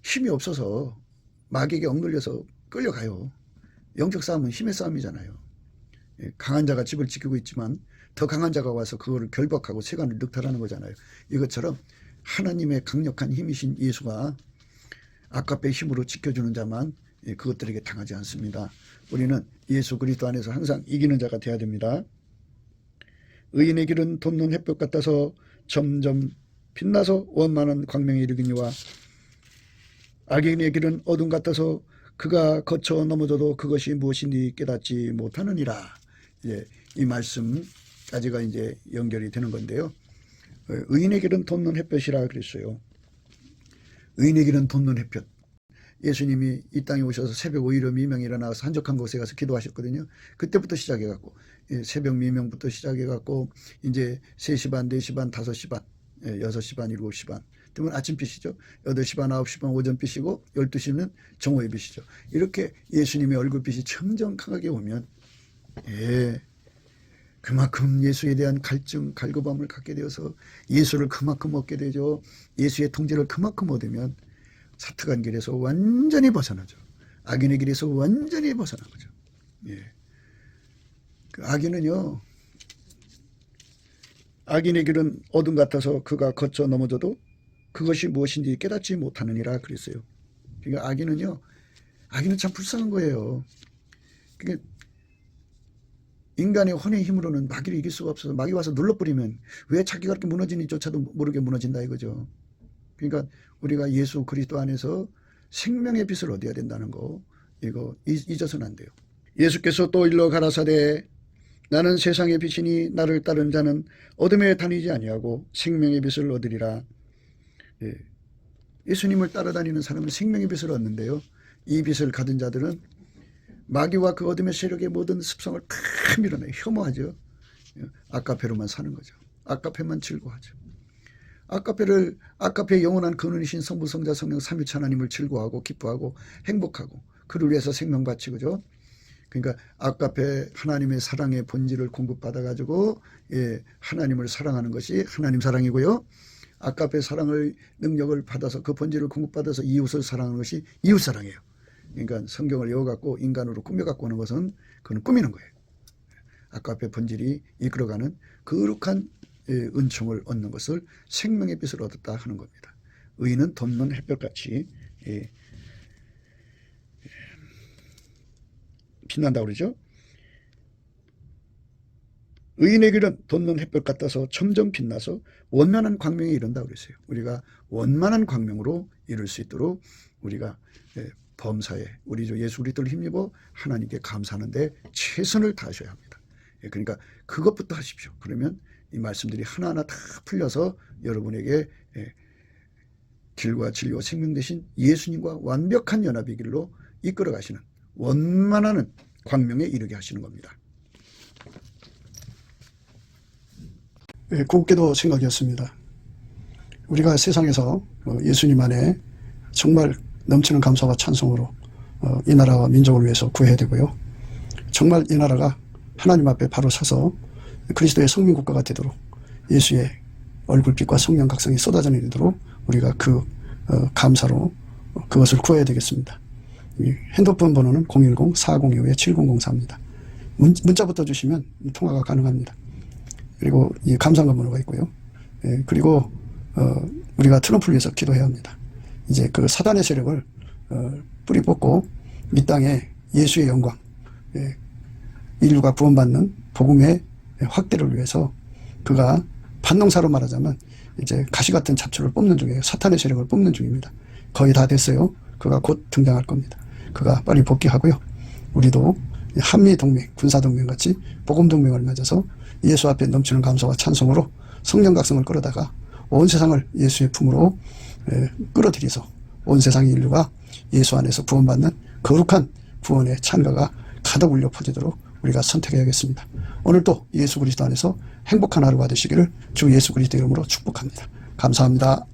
힘이 없어서 마귀에게 억눌려서 끌려가요. 영적 싸움은 힘의 싸움이잖아요. 강한 자가 집을 지키고 있지만 더 강한 자가 와서 그거를 결박하고 세간을 늑탈하는 거잖아요. 이것처럼 하나님의 강력한 힘이신 예수가 아까페 힘으로 지켜주는 자만 그것들에게 당하지 않습니다. 우리는 예수 그리스도 안에서 항상 이기는 자가 되어야 됩니다. 의인의 길은 돋는 햇볕 같아서 점점 빛나서 원만한 광명에 이르기니와 악인의 길은 어둠 같아서 그가 거쳐 넘어져도 그것이 무엇인지 깨닫지 못하느니라. 이 말씀까지가 이제 연결이 되는 건데요. 의인의 길은 돋는 햇볕이라 그랬어요. 의인의 길은 돋는 햇볕. 예수님이 이 땅에 오셔서 새벽 5일에 미명에 일어나서 한적한 곳에 가서 기도하셨거든요. 그때부터 시작해갖고 새벽 미명부터 시작해갖고 이제 3시 반, 4시 반, 5시 반, 6시 반, 7시 반 그러면 아침빛이죠. 8시 반, 9시 반 오전빛이고 12시는 정오의 빛이죠. 이렇게 예수님의 얼굴빛이 점점 강하게 오면 그만큼 예수에 대한 갈증, 갈급함을 갖게 되어서 예수를 그만큼 얻게 되죠. 예수의 통제를 그만큼 얻으면 사특한 길에서 완전히 벗어나죠. 악인의 길에서 완전히 벗어난 거죠. 그 악인은요, 악인의 길은 어둠 같아서 그가 거쳐 넘어져도 그것이 무엇인지 깨닫지 못하느니라 그랬어요. 그러니까 악인은 참 불쌍한 거예요. 그러니까 인간의 혼의 힘으로는 마귀를 이길 수가 없어서 마귀 와서 눌러버리면 왜 자기가 그렇게 무너지는지조차도 모르게 무너진다 이거죠. 그러니까 우리가 예수 그리스도 안에서 생명의 빛을 얻어야 된다는 거, 이거 잊어서는 안 돼요. 예수께서 또 일러 가라사대 나는 세상의 빛이니 나를 따른 자는 어둠에 다니지 아니하고 생명의 빛을 얻으리라. 예수님을 따라다니는 사람은 생명의 빛을 얻는데요. 이 빛을 가진 자들은 마귀와 그 어둠의 세력의 모든 습성을 다 밀어내요. 혐오하죠. 아까페로만 사는 거죠. 아까페만 즐거워하죠. 아까페의 영원한 근원이신 성부, 성자, 성령, 삼위일체 하나님을 즐거워하고 기뻐하고 행복하고 그를 위해서 생명 바치고죠. 그러니까 아까페 하나님의 사랑의 본질을 공급받아가지고 하나님을 사랑하는 것이 하나님 사랑이고요. 아까페 사랑을 능력을 받아서 그 본질을 공급받아서 이웃을 사랑하는 것이 이웃 사랑이에요. 그러니까 성경을 외워갖고 인간으로 꾸며갖고 오는 것은 그건 꾸미는 거예요. 아까페 본질이 이끌어가는 거룩한 은총을 얻는 것을 생명의 빛을 얻었다 하는 겁니다. 의인은 돋는 햇볕같이 빛난다고 그러죠. 의인의 길은 돋는 햇볕 같아서 점점 빛나서 원만한 광명에 이른다고 그랬어요. 우리가 원만한 광명으로 이룰 수 있도록 우리가 범사에 우리 주 예수 그리스도를 힘입어 하나님께 감사하는데 최선을 다하셔야 합니다. 그러니까 그것부터 하십시오. 그러면 이 말씀들이 하나하나 다 풀려서 여러분에게 길과 진리와 생명 되신 예수님과 완벽한 연합의 길로 이끌어 가시는 원만하는 광명에 이르게 하시는 겁니다. 곱게도 생각이었습니다. 우리가 세상에서 예수님 안에 정말 넘치는 감사와 찬송으로 이 나라와 민족을 위해서 구해야 되고요. 정말 이 나라가 하나님 앞에 바로 서서 그리스도의 성민국가가 되도록 예수의 얼굴빛과 성령 각성이 쏟아져 내리도록 우리가 그 감사로 그것을 구해야 되겠습니다. 핸드폰 번호는 010-4025-7004입니다. 문자부터 주시면 통화가 가능합니다. 그리고 이 감사한 번호가 있고요. 그리고 우리가 트럼프를 위해서 기도해야 합니다. 이제 그 사단의 세력을 뿌리 뽑고 이 땅에 예수의 영광, 인류가 구원받는 복음의 확대를 위해서 그가 반농사로 말하자면 이제 가시 같은 잡초를 뽑는 중이에요. 사탄의 세력을 뽑는 중입니다. 거의 다 됐어요. 그가 곧 등장할 겁니다. 그가 빨리 복귀하고요. 우리도 한미동맹, 군사동맹 같이 복음동맹을 맺어서 예수 앞에 넘치는 감사와 찬송으로 성령 각성을 끌어다가 온 세상을 예수의 품으로 끌어들여서 온 세상의 인류가 예수 안에서 구원받는 거룩한 구원의 찬가가 가득 울려 퍼지도록 우리가 선택해야겠습니다. 오늘도 예수 그리스도 안에서 행복한 하루가 되시기를 주 예수 그리스도 이름으로 축복합니다. 감사합니다.